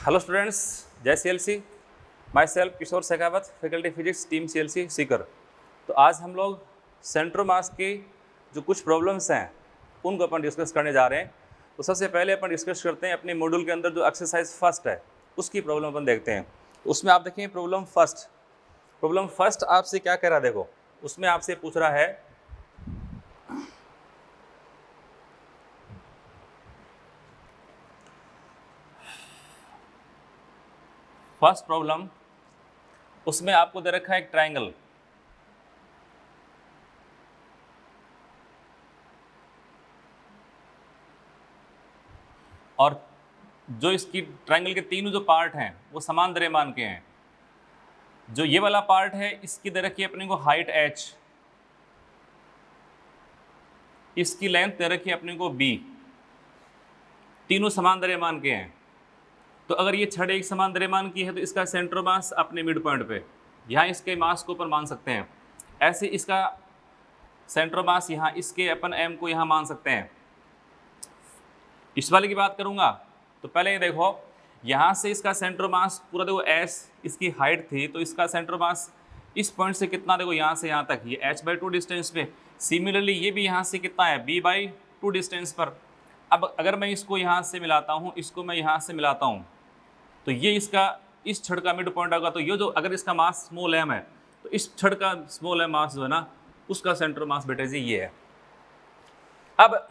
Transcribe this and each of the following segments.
Hello students, जय CLC। Myself Kishore Shekhawat, faculty physics, team CLC Sikar. तो आज हम लोग सेंट्रोमास की जो कुछ प्रॉब्लम्स हैं उनको अपन डिस्कस करने जा रहे हैं। तो सबसे पहले अपन डिस्कस करते हैं अपने मॉड्यूल के अंदर जो एक्सरसाइज फर्स्ट है उसकी प्रॉब्लम अपन देखते हैं। तो उसमें आप देखें प्रॉब्लम फर्स्ट आपसे क्या कह रहा है। देखो उसमें आपसे पूछ रहा है फर्स्ट प्रॉब्लम, उसमें आपको दे रखा है एक ट्रायंगल और जो इसकी ट्रायंगल के तीनों जो पार्ट हैं वो समान द्रव्यमान के हैं। जो ये वाला पार्ट है इसकी दे रखी है अपने को हाइट h, इसकी लेंथ दे रखी है अपने को b, तीनों समान द्रव्यमान के हैं। तो अगर ये छड़ एक समान द्रव्यमान की है तो इसका सेंटर मास अपने मिड पॉइंट पे, यहाँ इसके मास को अपन मान सकते हैं। ऐसे इसका सेंटर मास यहाँ इसके अपन m को यहाँ मान सकते हैं। इस वाले की बात करूँगा तो पहले ये देखो, यहाँ से इसका सेंटर मास पूरा देखो s इसकी हाइट थी, तो इसका सेंटर मास इस पॉइंट से कितना, देखो यहाँ से यहाँ तक ये h/2 डिस्टेंस पे। सिमिलरली ये भी यहाँ से कितना है b/2 डिस्टेंस पर। अब अगर मैं इसको यहाँ से मिलाता हूँ, इसको मैं यहाँ से मिलाता हूँ, तो ये इसका इस छड़ का मिड पॉइंट होगा। तो ये जो अगर इसका मास स्मॉल m है तो इस छड़ का स्मॉल m मास जो है ना उसका सेंटर मास बेटे जी ये है। अब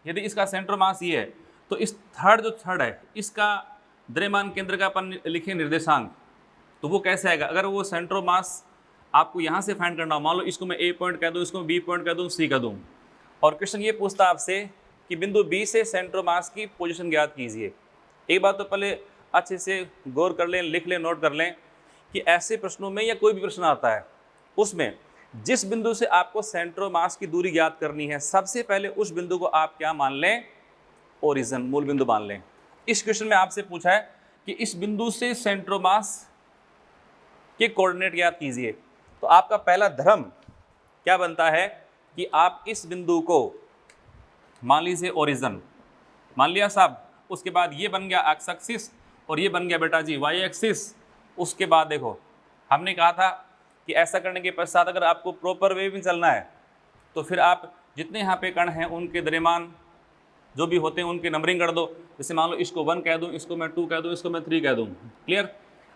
यदि इसका सेंटर मास ये है तो इस थर्ड जो छड़ है इसका द्रव्यमान केंद्र का अपन लिखे निर्देशांक, तो वो कैसे आएगा। अगर वो सेंटर मास आपको यहाँ से फाइंड करना हो, मान लो इसको मैं A पॉइंट कह दूँ, इसको मैं B पॉइंट कह दूँ, C कह दूँ, और क्वेश्चन ये पूछता है आपसे कि बिंदु B से सेंटर मास की पोजीशन ज्ञात कीजिए। एक बात तो पहले अच्छे से गौर कर लें, लिख लें, नोट कर लें कि ऐसे प्रश्नों में या कोई भी प्रश्न आता है उसमें जिस बिंदु से आपको सेंटर मास की दूरी ज्ञात करनी है, सबसे पहले उस बिंदु को आप क्या मान लें, ओरिजिन, मूल बिंदु मान लें। इस क्वेश्चन में आपसे पूछा है कि इस बिंदु से सेंटर मास के कोऑर्डिनेट ज्ञात कीजिए। तो आपका पहला धर्म क्या बनता है कि आप इस बिंदु को मान लीजिए ओरिजिन, मान लिया साहब। उसके बाद ये बन गया एक्स एक्सिस और ये बन गया बेटा जी वाई एक्सिस। उसके बाद देखो हमने कहा था कि ऐसा करने के पश्चात अगर आपको प्रॉपर वे में चलना है तो फिर आप जितने यहाँ पे कण हैं उनके द्रव्यमान जो भी होते हैं उनकी नंबरिंग कर दो। जैसे मान लो इसको 1 कह दूँ, इसको मैं 2 कह दूँ, इसको मैं 3 कह दूँ। क्लियर।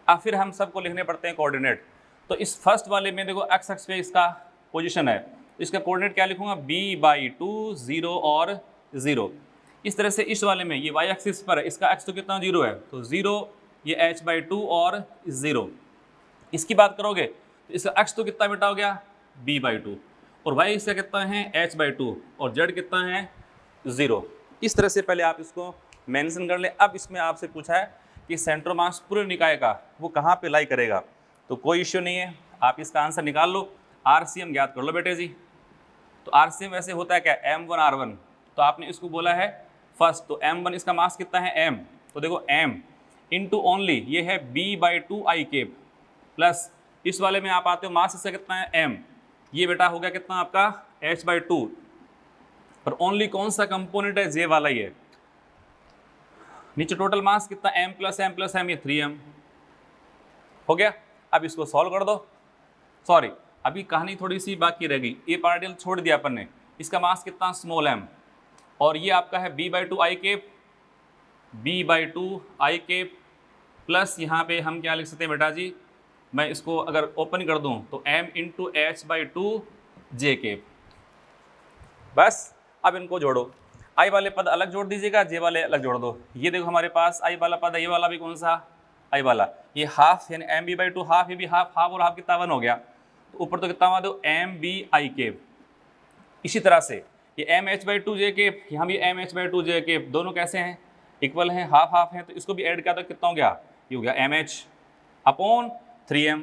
अब फिर हम सबको लिखने पड़ते हैं कोऑर्डिनेट। तो इस फर्स्ट वाले में देखो एक्स एक्स पे इसका पोजीशन है, इसका कोऑर्डिनेट क्या लिखूंगा, b/2 0 और 0। इस तरह से इस वाले में ये y एक्सिस पर है, इसका x तो कितना 0 है, तो 0, ये h/2 और 0। इसकी बात करोगे तो इसका x तो कितना बेटा हो गया b/2 और y इसका कितना है h/2 और z कितना है 0। इस तरह से पहले आप इसको मेंशन कर लें। अब इसमें आपसे पूछा है कि सेंटर मास पूरे निकाय का वो कहाँ पे लाई करेगा, तो कोई इश्यू नहीं है, आप इसका आंसर निकाल लो, RCM ज्ञात कर लो बेटे जी। तो RCM वैसे होता है क्या, M1 R1। तो आपने इसको बोला है फर्स्ट, तो M1 इसका मास कितना है m, तो देखो m इंटू ओनली ये है b/2 i केप प्लस इस वाले में आप आते हो मास इसका कितना है m, ये बेटा हो गया कितना आपका h/2, पर ओनली कौन सा कंपोनेंट है, जे वाला ही है। नीचे टोटल मास कितना m प्लस m, ये 3m हो गया। अब इसको सॉल्व कर दो। सॉरी, अभी कहानी थोड़ी सी बाकी रह गई, ये पार्टिकल छोड़ दिया अपन ने। इसका मास कितना स्मॉल m और ये आपका है b/2 i केप प्लस यहाँ पे हम क्या लिख सकते हैं बेटा जी, मैं इसको अगर ओपन कर दूँ तो m into h/2 j cap. बस अब इनको जोड़ो, आई वाले पद अलग जोड़ दीजिएगा, जे वाले अलग जोड़ दो। ये देखो हमारे पास आई वाला पद है, ये वाला भी कौन सा आई वाला, ये हाफ यानी mb/2 हाफ, ये भी हाफ, हाफ और हाफ कितना 1 हो गया, तो ऊपर तो कितना हुआ दो mb/i केप। इसी तरह से ये mh/2 j केप, यहाँ भी mh/2 j केप, दोनों कैसे हैं, इक्वल हैं, हाफ हाफ हैं, तो इसको भी ऐड किया तो कितना हो गया, ये हो गया mh/3m।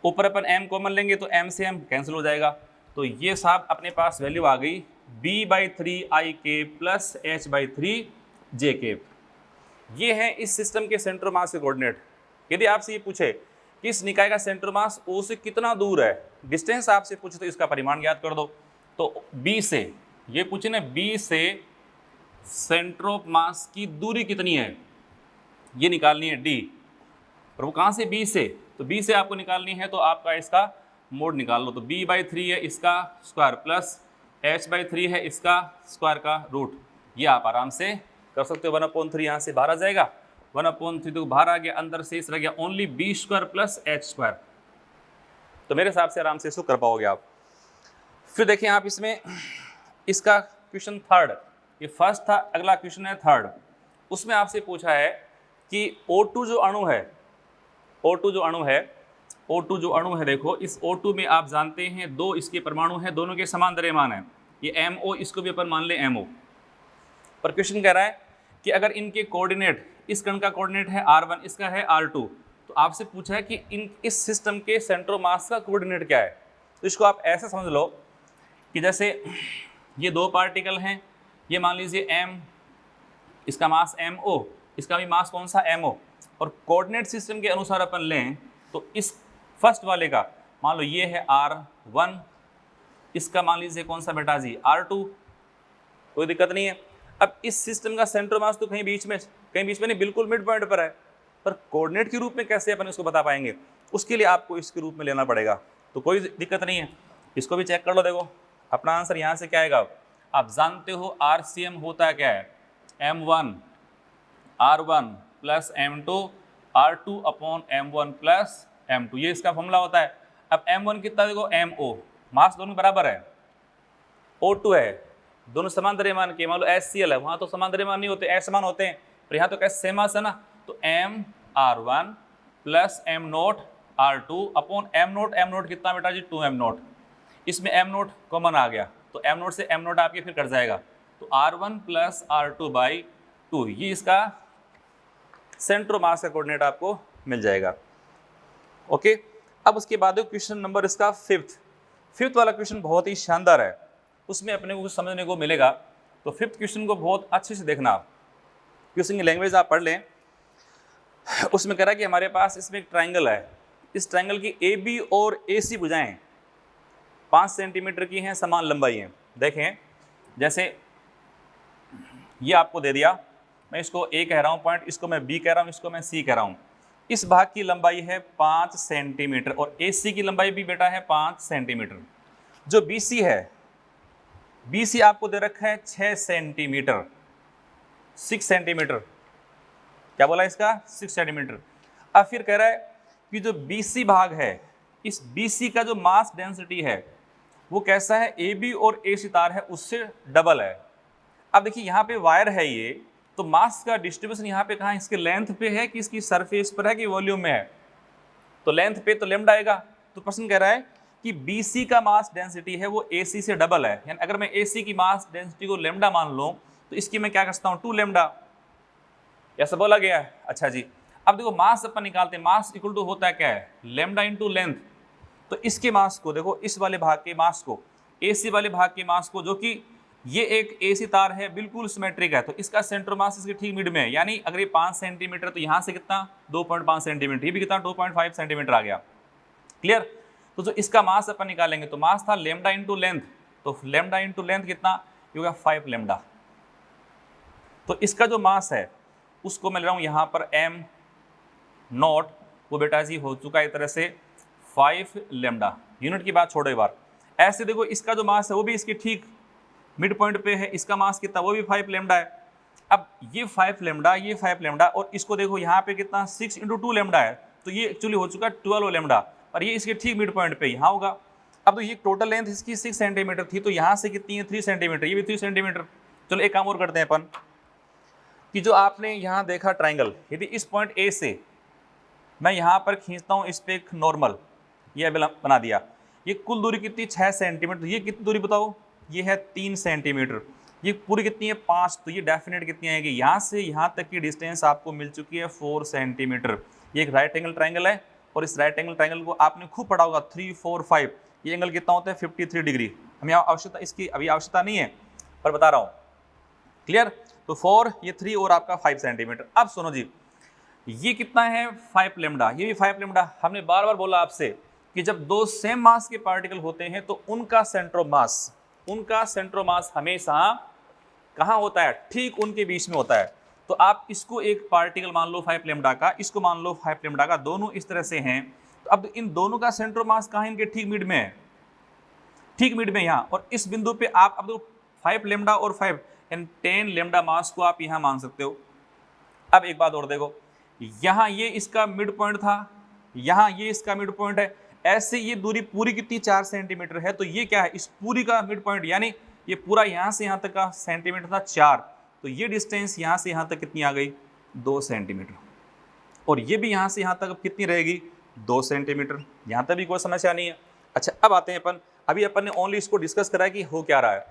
ऊपर अपन m कॉमन लेंगे तो m से m कैंसिल हो जाएगा। तो ये साहब अपने पास वैल्यू आ गई b/3 i cap plus h/3 j cap. ये है इस सिस्टम के सेंटर मास के कोऑर्डिनेट। यदि आपसे ये पूछे कि इस निकाय का सेंटर मास O से कितना दूर है, डिस्टेंस आपसे पूछे तो इसका परिमाण ज्ञात कर दो। तो B से, ये पूछे ना B से सेंटर ऑफ मास की दूरी कितनी है, ये निकालनी है डी, और वो कहाँ से, बी से, तो बी से आपको निकालनी है तो आपका इसका मोड निकाल लो। तो b/3 है इसका स्क्वायर प्लस h/3 है इसका स्क्वायर का रूट, ये आप आराम से कर सकते हो। 1/3 यहाँ से बाहर आ जाएगा, 1/3 तो बाहर आ गया, अंदर से इस रह गया ओनली b² प्लस h²। तो मेरे हिसाब से आराम से इसको कर पाओगे आप। फिर देखिए आप इसमें इसका क्वेश्चन थर्ड, ये फर्स्ट था, अगला क्वेश्चन है थर्ड। उसमें आपसे पूछा है कि O2 जो अणु है, O2 जो अणु है, O2 जो अणु है, देखो इस O2 में आप जानते हैं दो इसके परमाणु हैं, दोनों के समान द्रव्यमान है, ये MO, इसको भी अपन मान लें MO। पर क्वेश्चन कह रहा है कि अगर इनके कोऑर्डिनेट, इस कण का कोऑर्डिनेट है R1, इसका है R2, तो आपसे पूछा है कि इस सिस्टम के सेंटर ऑफ मास का कोऑर्डिनेट क्या है। तो इसको आप ऐसा समझ लो कि जैसे ये दो पार्टिकल हैं, ये मान लीजिए M, इसका मास MO, इसका भी मास कौन सा, MO, और कोऑर्डिनेट सिस्टम के अनुसार अपन लें तो इस फर्स्ट वाले का मान लो ये है R1, इसका मान लीजिए कौन सा बेटा जी, R2, कोई दिक्कत नहीं है। अब इस सिस्टम का सेंटर मास तो कहीं बीच में नहीं, बिल्कुल मिड पॉइंट पर है, पर कोऑर्डिनेट के रूप में कैसे अपन इसको बता पाएंगे, उसके लिए आपको इसके रूप में लेना पड़ेगा। तो कोई दिक्कत नहीं है, इसको भी चेक कर लो। देखो अपना आंसर यहाँ से क्या आएगा, आप जानते हो RCM होता क्या है, M1 R1 plus M2 R2 upon M1 plus M2, ये इसका फॉर्मूला होता है। अब M1 कितना, देखो MO, मास दोनों बराबर है, O2 है, दोनों समान द्रव्यमान के, मान लो HCl है, वहाँ तो समान द्रव्यमान नहीं होते, असमान होते हैं, पर यहाँ तो कैसे सेम मास है ना। तो M R1 plus M0 R2 upon M0 कितना बेटा जी, 2M0, इसमें M0 कॉमन आ गया, तो M0 से M0 आपके फिर कट जाएगा, तो R1 प्लस R2/2, ये इसका सेंटर मास का कोऑर्डिनेट आपको मिल जाएगा। ओके, अब उसके बाद क्वेश्चन नंबर इसका फिफ्थ वाला क्वेश्चन बहुत ही शानदार है, उसमें अपने को कुछ समझने को मिलेगा। तो फिफ्थ क्वेश्चन को बहुत अच्छे से देखना, क्वेश्चन की लैंग्वेज आप पढ़ लें। उसमें कह रहा है कि हमारे पास इसमें एक ट्राइंगल है, इस ट्राइंगल की AB और AC भुजाएं 5 सेंटीमीटर की हैं, समान लंबाई है। देखें जैसे ये आपको दे दिया, मैं इसको A कह रहा हूँ पॉइंट, इसको मैं B कह रहा हूँ, इसको मैं C कह रहा हूँ। इस भाग की लंबाई है 5 सेंटीमीटर और AC की लंबाई भी बेटा है 5 सेंटीमीटर। जो BC है, BC आपको दे रखा है 6 सेंटीमीटर, 6 सेंटीमीटर, क्या बोला इसका, 6 सेंटीमीटर। अब फिर कह रहा है कि जो BC भाग है, इस BC का जो मास डेंसिटी है वो कैसा है, AB और AC तार है उससे डबल है। अब देखिए यहाँ पे वायर है ये, तो मास का डिस्ट्रीब्यूशन यहाँ पे कहाँ, इसके लेंथ पे है कि इसकी सरफेस पर है कि वॉल्यूम में है, तो लेंथ पे तो लैम्डा आएगा। तो प्रश्न कह रहा है कि BC का मास डेंसिटी है वो AC से डबल है, यानी अगर मैं AC की मास डेंसिटी को लैम्डा मान लूँ तो इसकी मैं क्या कर सकता हूँ, 2 लैम्डा, ऐसा बोला गया है। अच्छा जी, अब देखो मास अपन निकालते हैं, मास इक्वल टू होता है क्या है, लैम्डा इंटू लेंथ। तो इसके मास को देखो, इस वाले भाग के मास को, AC वाले भाग के मास को, जो कि ये एक AC तार है बिल्कुल सिमेट्रिक है, तो इसका सेंटर मास इसके ठीक मिड में है, यानी अगर ये 5 सेंटीमीटर तो यहाँ से कितना 2.5 सेंटीमीटर, ये भी कितना 2.5 सेंटीमीटर आ गया। क्लियर। तो जो इसका मास अपन निकालेंगे तो मास था लैम्डा इंटू लेंथ, तो लैम्डा इंटू लेंथ कितना, ये होगा 5 लैम्डा। तो इसका जो मास है उसको मैं ले रहा हूँ यहाँ पर M0, वो बेटा जी हो चुका है एक तरह से 5 लैम्डा। यूनिट की बात छोड़ो एक बार, ऐसे देखो इसका जो मास है वो भी इसके ठीक मिड पॉइंट पे है, इसका मास कितना, वो भी 5 लैम्डा है। अब ये 5 लैम्डा, ये 5 लैम्डा, और इसको देखो यहाँ पे कितना 6 इंटू 2 लैम्डा है, तो ये एक्चुअली हो चुका 12 लैम्डा, और ये इसके ठीक मिड पॉइंट पे यहाँ होगा। अब तो ये टोटल लेंथ इसकी 6 सेंटीमीटर थी, तो यहाँ से कितनी है 3 सेंटीमीटर, ये भी 3 सेंटीमीटर। चलो एक काम और करते हैं अपन, कि जो आपने यहाँ देखा ट्राइंगल, यदि इस पॉइंट A से मैं यहाँ पर खींचता हूँ इस पर एक नॉर्मल, ये बना दिया, ये कुल दूरी कितनी 6 सेंटीमीटर, ये कितनी दूरी बताओ, ये है 3 सेंटीमीटर, ये पूरी कितनी है 5, तो ये डेफिनेट कितनी आएगी, यहाँ से यहाँ तक की डिस्टेंस आपको मिल चुकी है 4 सेंटीमीटर। ये एक राइट एंगल ट्राइंगल है, और इस राइट एंगल ट्राइंगल को आपने खूब पढ़ा होगा 3, 4, 5, ये एंगल कितना होता है 53 डिग्री। हमें आवश्यकता इसकी अभी आवश्यकता नहीं है, पर बता रहा हूँ। क्लियर। तो 4, ये 3 और आपका 5 सेंटीमीटर। अब सुनो जी, ये कितना है 5 लैम्डा, ये भी 5 लैम्डा। हमने बार बार बोला आपसे कि जब दो सेम मास के पार्टिकल होते हैं तो उनका सेंटर ऑफ मास हमेशा कहाँ होता है, ठीक उनके बीच में होता है। तो आप इसको एक पार्टिकल मान लो 5 लेमडा का, इसको मान लो 5 लेमडा का, दोनों इस तरह से हैं। तो अब इन दोनों का सेंटर मास कहाँ है? इनके ठीक मिड में है, ठीक मिड में यहाँ। और इस बिंदु पे आप अब देखो 5 लेमडा और 5 यानी 10 लेमडा मास को आप यहाँ मान सकते हो। अब एक बात और देखो, यहाँ ये इसका मिड पॉइंट था, यहाँ ये इसका मिड पॉइंट है, ऐसे ये दूरी पूरी कितनी 4 सेंटीमीटर है। तो ये क्या है? इस पूरी का मिड पॉइंट, यानी ये पूरा यहाँ से यहाँ तक का सेंटीमीटर था 4, तो ये डिस्टेंस यहाँ से यहाँ तक कितनी आ गई? 2 सेंटीमीटर। और ये भी यहाँ से यहाँ तक कितनी रहेगी? 2 सेंटीमीटर। यहाँ तक भी कोई समस्या नहीं है। अच्छा, अब आते हैं अभी अपन ने ओनली इसको डिस्कस करा है कि हो क्या रहा है।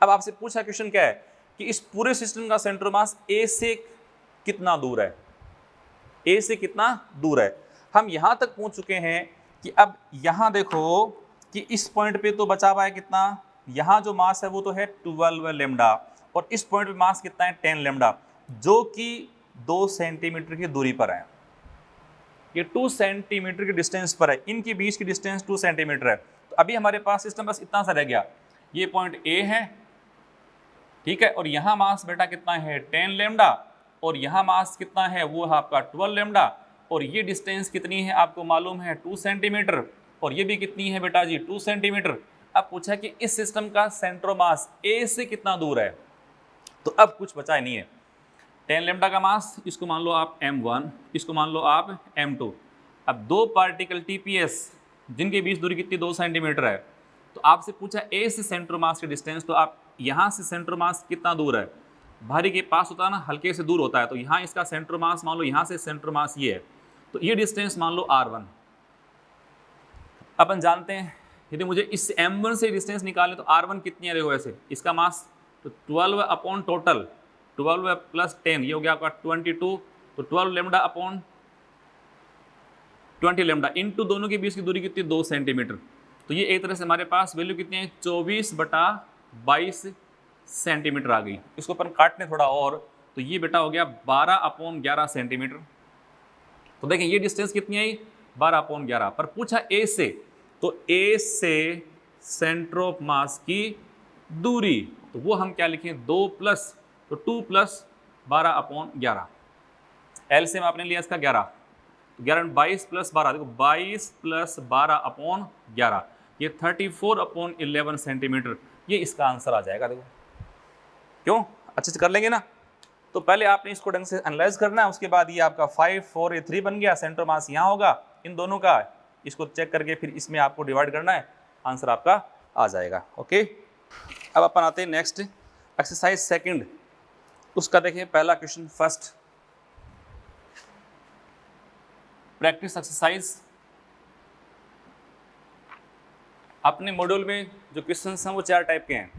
अब आपसे पूछा क्वेश्चन क्या है कि इस पूरे सिस्टम का सेंटर मास ए से कितना दूर है? ए से कितना दूर है? हम यहाँ तक पहुँच चुके हैं कि अब यहाँ देखो कि इस पॉइंट पे तो बचा हुआ है कितना? यहाँ जो मास है वो तो है 12 लेमडा, और इस पॉइंट पे मास कितना है? 10 लेमडा, जो कि 2 सेंटीमीटर की दूरी पर है। ये 2 सेंटीमीटर की डिस्टेंस पर है, इनके बीच की डिस्टेंस 2 सेंटीमीटर है। तो अभी हमारे पास सिस्टम बस इतना सा रह गया, ये पॉइंट ए है, ठीक है, और यहाँ मास बेटा कितना है? 10 लेमडा, और यहाँ मास कितना है? वो है आपका 12 लेमडा, और ये डिस्टेंस कितनी है आपको मालूम है? 2 सेंटीमीटर, और ये भी कितनी है बेटा जी? 2 सेंटीमीटर। अब पूछा कि इस सिस्टम का सेंटर मास ए से कितना दूर है, तो अब कुछ बचा ही नहीं है। 10 लेमडा का मास, इसको मान लो आप m1, इसको मान लो आप m2। अब दो पार्टिकल TPS जिनके बीच दूरी कितनी? 2 सेंटीमीटर है। तो आपसे पूछा ए से सेंटर मास की डिस्टेंस, तो आप यहाँ से सेंटर मास कितना दूर है? भारी के पास होता है ना, हल्के से दूर होता है, तो यहाँ इसका सेंटर मास मान लो, यहाँ से सेंटर मास ये है, तो ये डिस्टेंस मान लो r1। अपन जानते हैं यदि मुझे इस m1 से डिस्टेंस निकालें तो r1 कितनी है? देखो ऐसे, इसका मास तो 12 अपॉन टोटल 12 प्लस 10, ये हो गया आपका 22, तो 12 लेमडा अपॉन 20 लेमडा इंटू दोनों के बीच की दूरी कितनी? 2 सेंटीमीटर। तो ये एक तरह से हमारे पास वैल्यू कितनी है? 24/22 सेंटीमीटर आ गई। इसको अपन काटने थोड़ा और, तो ये बेटा हो गया 12/11 सेंटीमीटर। तो देखें ये डिस्टेंस कितनी आई? 12/11। पर पूछा ए से, तो ए से सेंटर ऑफ मास की दूरी, तो वो हम क्या लिखें? 2 प्लस, तो 2 प्लस 12/11। एलसीएम आपने लिया इसका 11, तो 11 22 प्लस 12, देखो 22 प्लस 12/11, ये 34/11 सेंटीमीटर, ये इसका आंसर आ जाएगा। देखो क्यों, अच्छे से कर लेंगे ना। तो पहले आपने इसको ढंग से एनालाइज करना है, उसके बाद ये आपका 5 4 3 बन गया, सेंटर मास यहाँ होगा इन दोनों का, इसको चेक करके फिर इसमें आपको डिवाइड करना है, आंसर आपका आ जाएगा। ओके, अब अपन आते हैं नेक्स्ट एक्सरसाइज सेकंड, उसका देखें पहला क्वेश्चन फर्स्ट प्रैक्टिस एक्सरसाइज। अपने मॉड्यूल में जो क्वेश्चन हैं वो 4 टाइप के हैं,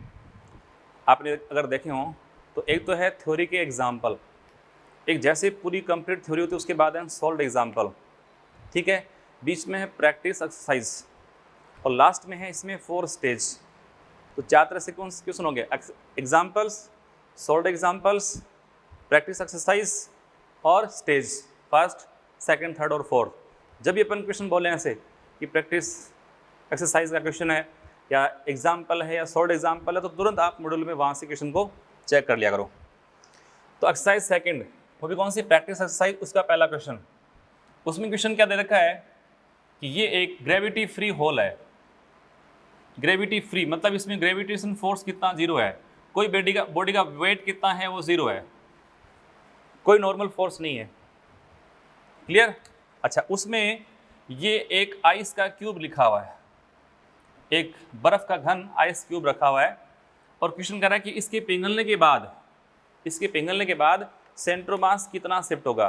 आपने अगर देखे हों तो एक तो है थ्योरी के एग्जाम्पल, एक जैसे पूरी कंप्लीट थ्योरी होती है उसके बाद है सॉल्व एग्जाम्पल, ठीक है, बीच में है प्रैक्टिस एक्सरसाइज, और लास्ट में है इसमें 4 स्टेज। तो 4 तरह से कौन से क्वेश्चन हो गए? Examples, solve examples, practice exercise और स्टेज, फर्स्ट सेकंड थर्ड और फोर्थ। जब ये अपन क्वेश्चन बोले ऐसे कि प्रैक्टिस एक्सरसाइज का क्वेश्चन है या एग्जाम्पल है या सॉल्व एग्जाम्पल है, तो तुरंत आप मॉड्यूल में वहाँ से क्वेश्चन को चेक कर लिया करो। तो एक्सरसाइज सेकंड वो भी कौन सी? प्रैक्टिस एक्सरसाइज, उसका पहला क्वेश्चन। उसमें क्वेश्चन क्या दे रखा है कि ये एक ग्रेविटी फ्री होल है। ग्रेविटी फ्री मतलब इसमें ग्रेविटेशन फोर्स कितना? 0 है। कोई बॉडी का वेट कितना है? वो 0 है। कोई नॉर्मल फोर्स नहीं है। क्लियर? अच्छा, उसमें ये एक आइस का क्यूब लिखा हुआ है, एक बर्फ का घन आइस क्यूब रखा हुआ है, और क्वेश्चन कर रहा है कि इसके पिघलने के बाद सेंटर मास कितना शिफ्ट होगा।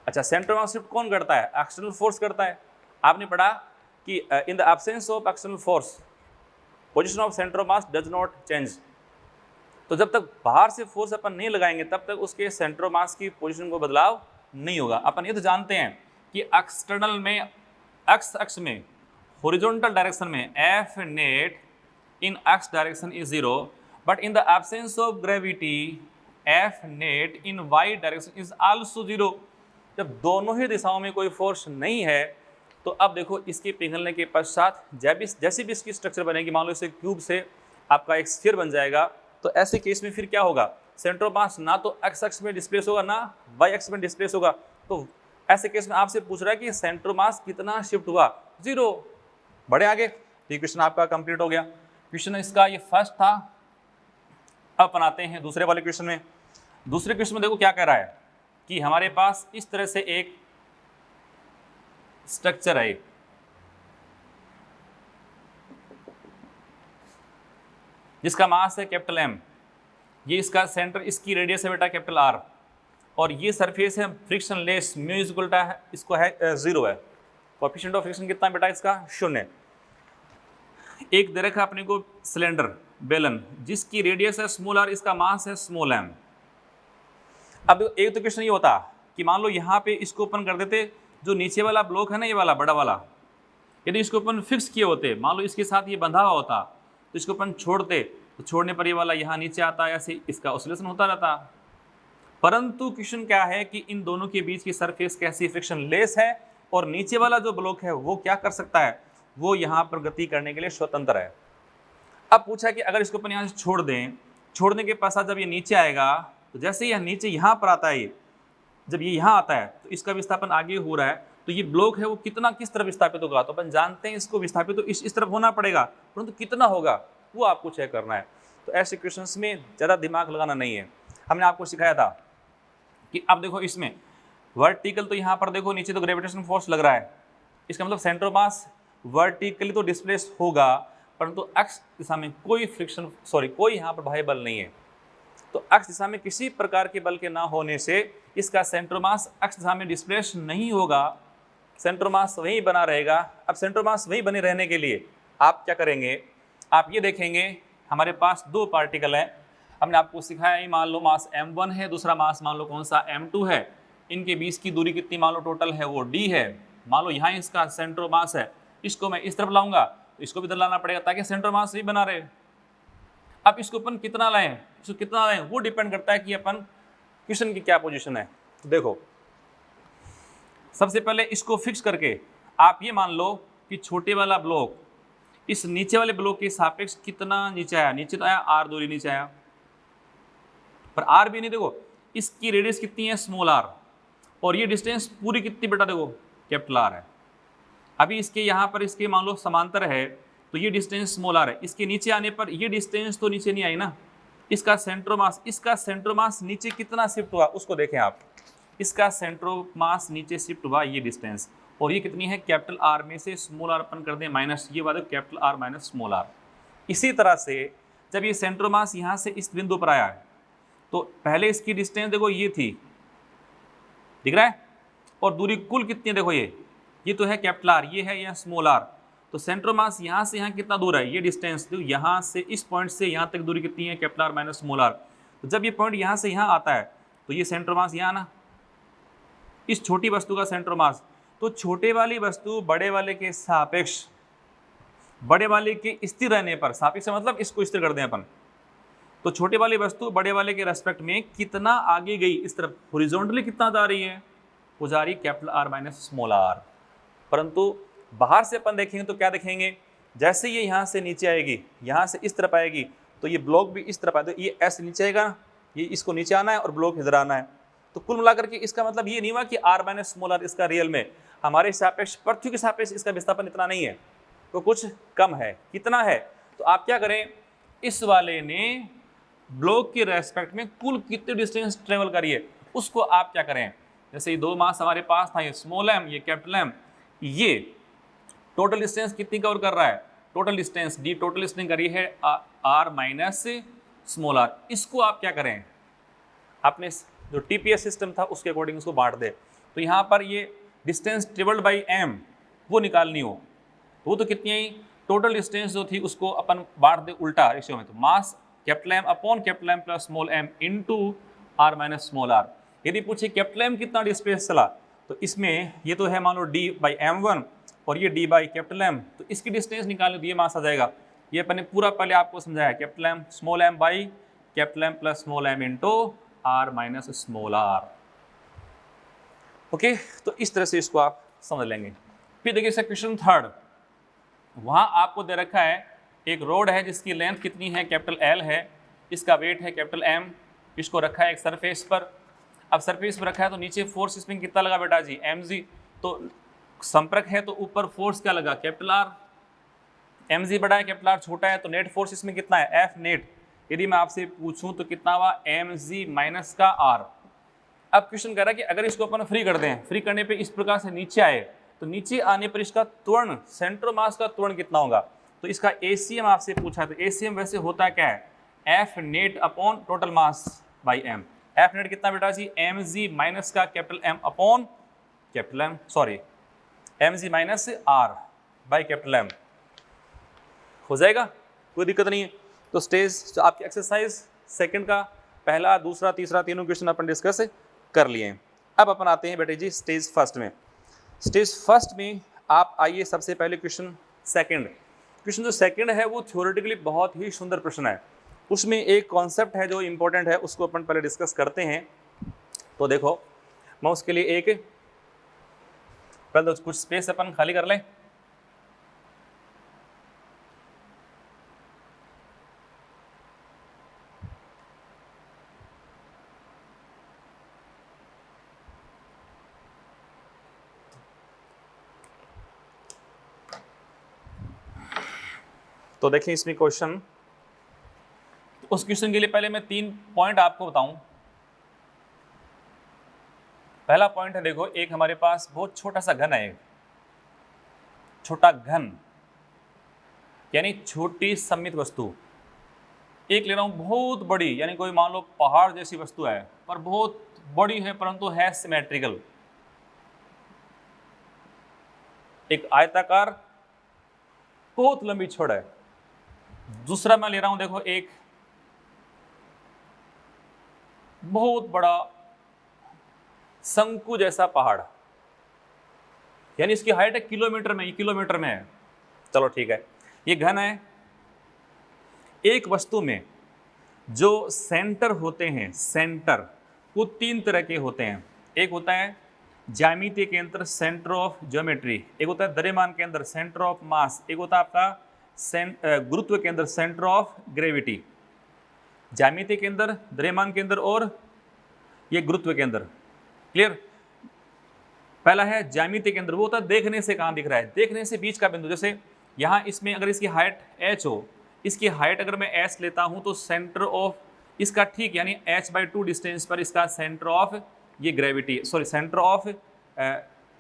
अच्छा, सेंटर मास शिफ्ट कौन करता है? एक्सटर्नल फोर्स करता है। आपने पढ़ा कि इन the absence of external force position of centre mass does not change. तो जब तक बाहर से फोर्स अपन नहीं लगाएंगे तब तक उसके सेंटर मास की पोजीशन को बदलाव नहीं होगा। अपन ये तो जानते हैं कि एक्सटर्नल में एक्स अक्ष में हॉरिजॉन्टल डायरेक्शन में F net in X direction is 0, but in the absence of gravity F net in Y direction is also 0। जब दोनों ही दिशाओं में कोई फोर्स नहीं है तो अब देखो इसके पिघलने के पश्चात जैसे भी इसकी स्ट्रक्चर बनेगी, मान लो इसे क्यूब से आपका एक स्फीयर बन जाएगा, तो ऐसे केस में फिर क्या होगा, सेंटर ऑफ मास ना तो एक्स एक्स में डिस्प्लेस होगा ना वाई एक्स में डिस्प्लेस होगा। तो ऐसे केस में आपसे पूछ रहा है कि सेंटर ऑफ मास कितना शिफ्ट हुआ, 0। बढ़े आगे, ये क्वेश्चन आपका कंप्लीट हो गया। क्वेश्चन इसका ये फर्स्ट था। अब बनाते हैं दूसरे वाले क्वेश्चन में। दूसरे क्वेश्चन में देखो क्या कह रहा है कि हमारे पास इस तरह से एक स्ट्रक्चर है, जिसका मास है कैपिटल एम, ये इसका सेंटर, इसकी रेडियस है बेटा कैपिटल आर, और ये सरफेस है frictionless, mu is equal to इसको है 0 है। कोएफिशिएंट ऑफ फ्रिक्शन कितना बेटा इसका 0। एक दे रखा अपने को सिलेंडर बेलन, जिसकी रेडियस है स्मॉल आर, इसका मास है स्मॉल एम। अब एक तो क्वेश्चन ये होता कि मान लो यहाँ पे इसको ओपन कर देते, जो नीचे वाला ब्लॉक है ना, ये वाला बड़ा वाला, यदि इसको अपन फिक्स किए होते, मान लो इसके साथ ये बंधा हुआ होता, तो इसको अपन छोड़ते, तो छोड़ने पर ये वाला यहाँ नीचे आता, ऐसे इसका ऑसिलेशन होता रहता। परंतु क्वेश्चन क्या है कि इन दोनों के बीच की सरफेस कैसी फ्रिक्शन लेस है, और नीचे वाला जो ब्लॉक है वो क्या कर सकता है, वो यहाँ पर गति करने के लिए स्वतंत्र है। अब पूछा कि अगर इसको अपन यहाँ से छोड़ दें, छोड़ने के पश्चात जब ये नीचे आएगा, तो जैसे यह नीचे यहाँ पर आता है, जब ये यहाँ आता है तो इसका विस्थापन आगे हो रहा है, तो ये ब्लॉक है वो कितना किस तरफ विस्थापित होगा, तो अपन जानते हैं इसको विस्थापित तो इस तरफ होना पड़ेगा, परंतु कितना होगा वो आपको चेक करना है। तो ऐसे क्वेश्चंस में ज़्यादा दिमाग लगाना नहीं है। हमने आपको सिखाया था कि अब देखो इसमें वर्टिकल, तो यहाँ पर देखो नीचे तो ग्रेविटेशन फोर्स लग रहा है, इसका मतलब सेंटर ऑफ मास वर्टिकली तो डिस्प्लेस होगा, परंतु एक्स दिशा में कोई यहाँ पर बाह्य बल नहीं है। तो एक्स दिशा में किसी प्रकार के बल के ना होने से इसका सेंटर मास एक्स दिशा में डिस्प्लेस नहीं होगा, सेंटर मास वहीं बना रहेगा। अब सेंटर मास वहीं बने रहने के लिए आप क्या करेंगे, आप ये देखेंगे हमारे पास दो पार्टिकल हैं, हमने आपको सिखाया, मान लो मास m1 है, दूसरा मास मान लो कौन सा m2 है, इनके बीच की दूरी कितनी मान लो टोटल है वो d है। मान लो यहाँ इसका सेंटर मास है, इसको मैं इस तरफ लाऊंगा तो इसको भी इधर लाना पड़ेगा ताकि सेंटर मास भी बना रहे। अब इसको अपन कितना लाएं, इसको कितना लाएं वो डिपेंड करता है कि अपन क्वेश्चन की क्या पोजीशन है। तो देखो सबसे पहले इसको फिक्स करके आप ये मान लो कि छोटे वाला ब्लॉक इस नीचे वाले ब्लॉक के सापेक्ष कितना नीचे आया, नीचे तो आया r दूरी नीचे आया, पर r भी नहीं, देखो इसकी रेडियस कितनी है स्मॉल r, और ये डिस्टेंस पूरी कितनी बेटा देखो कैपिटल R है। अभी इसके यहाँ पर इसके मान लो समांतर है तो ये डिस्टेंस स्मॉल r है, इसके नीचे आने पर ये डिस्टेंस तो नीचे नहीं आई ना, इसका सेंटर मास नीचे कितना शिफ्ट हुआ उसको देखें आप, इसका सेंटर मास नीचे शिफ्ट हुआ ये डिस्टेंस, और ये कितनी है कैपिटल R में से स्मॉल r अपन कर दें माइनस, ये वाले capital R minus small r। इसी तरह से जब ये सेंटर मास यहाँ से इस बिंदु पर आया है तो पहले इसकी डिस्टेंस देखो ये थी, दिख रहा है, और दूरी कुल कितनी है देखो ये तो है कैपिटल R, ये है यह स्मॉल r, तो सेंटर मास यहाँ से यहाँ कितना दूर है, ये डिस्टेंस देखो यहाँ से इस पॉइंट से यहाँ तक दूरी कितनी है capital R minus small r। तो जब ये पॉइंट यहाँ से यहाँ आता है तो ये सेंटर मास यहाँ ना, इस छोटी वस्तु का सेंटर मास, तो छोटे वाली वस्तु बड़े वाले के सापेक्ष, बड़े वाले के स्थिर रहने पर, सापेक्ष से मतलब इसको स्थिर कर दें अपन, तो छोटे वाली वस्तु बड़े वाले के रेस्पेक्ट में कितना आगे गई, इस तरफ हॉरिजॉन्टली कितना जा रही है, वो जा रही capital R minus small r। परंतु बाहर से अपन देखेंगे तो क्या देखेंगे, जैसे ये यहाँ से नीचे आएगी, यहाँ से इस तरफ आएगी, तो ये ब्लॉक भी इस तरफ आएगा, तो ये ऐसे नीचे आएगा, ये इसको नीचे आना है और ब्लॉक इधर आना है। तो कुल मिलाकर के इसका मतलब ये नहीं हुआ कि r माइनस स्मॉल r इसका रियल में हमारे सापेक्ष, पृथ्वी के सापेक्ष इसका विस्थापन इतना नहीं है, तो कुछ कम है। कितना है, तो आप क्या करें, इस वाले ने ब्लॉक के रेस्पेक्ट में कुल कितने डिस्टेंस ट्रेवल करिए उसको आप क्या करें, जैसे ये दो मास हमारे पास था, ये स्मॉल m ये कैपिटल M, ये टोटल डिस्टेंस कितनी कवर कर रहा है, total distance d, total distance करी है r माइनस स्मॉल r। इसको आप क्या करें, आपने जो TPS सिस्टम था उसके अकॉर्डिंग उसको बांट दे, तो यहाँ पर ये डिस्टेंस ट्रेवल्ड बाई m वो निकालनी हो, तो वो तो कितनी आई, टोटल डिस्टेंस जो थी उसको अपन बांट दे उल्टा रेशियो में, तो मास capital M upon capital M plus small m into r minus small r। यदि पूछे कैपिटल M कितना डिस्प्लेस चला, तो इसमें ये तो है मान लो d बाई m1 और ये d बाई कैपिटल M, तो इसकी डिस्टेंस निकालने तो ये मास आ जाएगा। ये अपने पूरा पहले आपको समझाया, capital M small m by capital M plus small m into r minus small r। Okay, तो इस तरह से इसको आप समझ लेंगे। फिर देखिए इसका क्वेश्चन थर्ड, वहाँ आपको दे रखा है एक रोड है जिसकी लेंथ कितनी है कैपिटल L है, इसका वेट है कैपिटल M, इसको रखा है एक सरफेस पर। अब सरफेस पर रखा है तो नीचे फोर्स स्प्रिंग कितना लगा बेटा जी, mg। तो संपर्क है तो ऊपर फोर्स क्या लगा, कैपिटल R। mg बड़ा है, कैपिटल R छोटा है, तो नेट फोर्स इसमें कितना है, F नेट। यदि मैं आपसे पूछूं तो कितना हुआ, mg माइनस का R। अब क्वेश्चन कह रहा है कि अगर इसको अपन फ्री कर दें, फ्री करने पे इस प्रकार से नीचे आए, तो नीचे आने पर इसका त्वरण, सेंटर मास का त्वरण कितना होगा। तो इसका ACM आपसे पूछा, तो ACM वैसे होता क्या है, F net upon total mass by M। F net कितना बेटा जी, mg माइनस का capital M upon capital M, sorry mg minus R by capital M। हो जाएगा, कोई दिक्कत नहीं है। तो स्टेज जो आपकी एक्सरसाइज सेकंड का पहला, दूसरा, तीसरा, तीनों क्वेश्चन अपन डिस्कस कर लिए हैं। अब अपन आते हैं बेटे जी स्टेज फर्स्ट में। स्टेज फर्स्ट में आप आइए, सबसे पहले क्वेश्चन सेकंड। क्वेश्चन जो सेकंड है वो थ्योरेटिकली बहुत ही सुंदर प्रश्न है। उसमें एक कॉन्सेप्ट है जो इम्पोर्टेंट है, उसको अपन पहले डिस्कस करते हैं। तो देखो, मैं उसके लिए एक पहले तो कुछ स्पेस अपन खाली कर लें। तो देखिए इसमें क्वेश्चन, उस क्वेश्चन के लिए पहले मैं 3 पॉइंट आपको बताऊं। पहला पॉइंट है, देखो एक हमारे पास बहुत छोटा सा घन है, छोटा घन यानी छोटी सममित वस्तु। एक ले रहा हूं बहुत बड़ी, यानी कोई मान लो पहाड़ जैसी वस्तु है, पर बहुत बड़ी है परंतु है सिमेट्रिकल। एक आयताकार बहुत लंबी छड़ है। दूसरा मैं ले रहा हूं, देखो एक बहुत बड़ा शंकु जैसा पहाड़, यानी इसकी हाइट है किलोमीटर में, ये किलोमीटर में है। चलो ठीक है, ये घन है। एक वस्तु में जो सेंटर होते हैं, सेंटर वो 3 तरह के होते हैं। एक होता है ज्यामितीय केंद्र, सेंटर ऑफ ज्योमेट्री। एक होता है द्रव्यमान केंद्र, सेंटर ऑफ मास। एक होता है आपका गुरुत्व केंद्र, सेंटर ऑफ ग्रेविटी। ज्यामितीय केंद्र, द्रव्यमान केंद्र और ये गुरुत्व केंद्र। क्लियर। पहला है ज्यामितीय केंद्र, वो होता है देखने से कहाँ दिख रहा है, देखने से बीच का बिंदु। जैसे यहाँ इसमें अगर इसकी हाइट h हो, इसकी हाइट अगर मैं s लेता हूँ तो सेंटर ऑफ इसका ठीक यानी h/2 डिस्टेंस पर इसका सेंटर ऑफ ये gravity, sorry centre of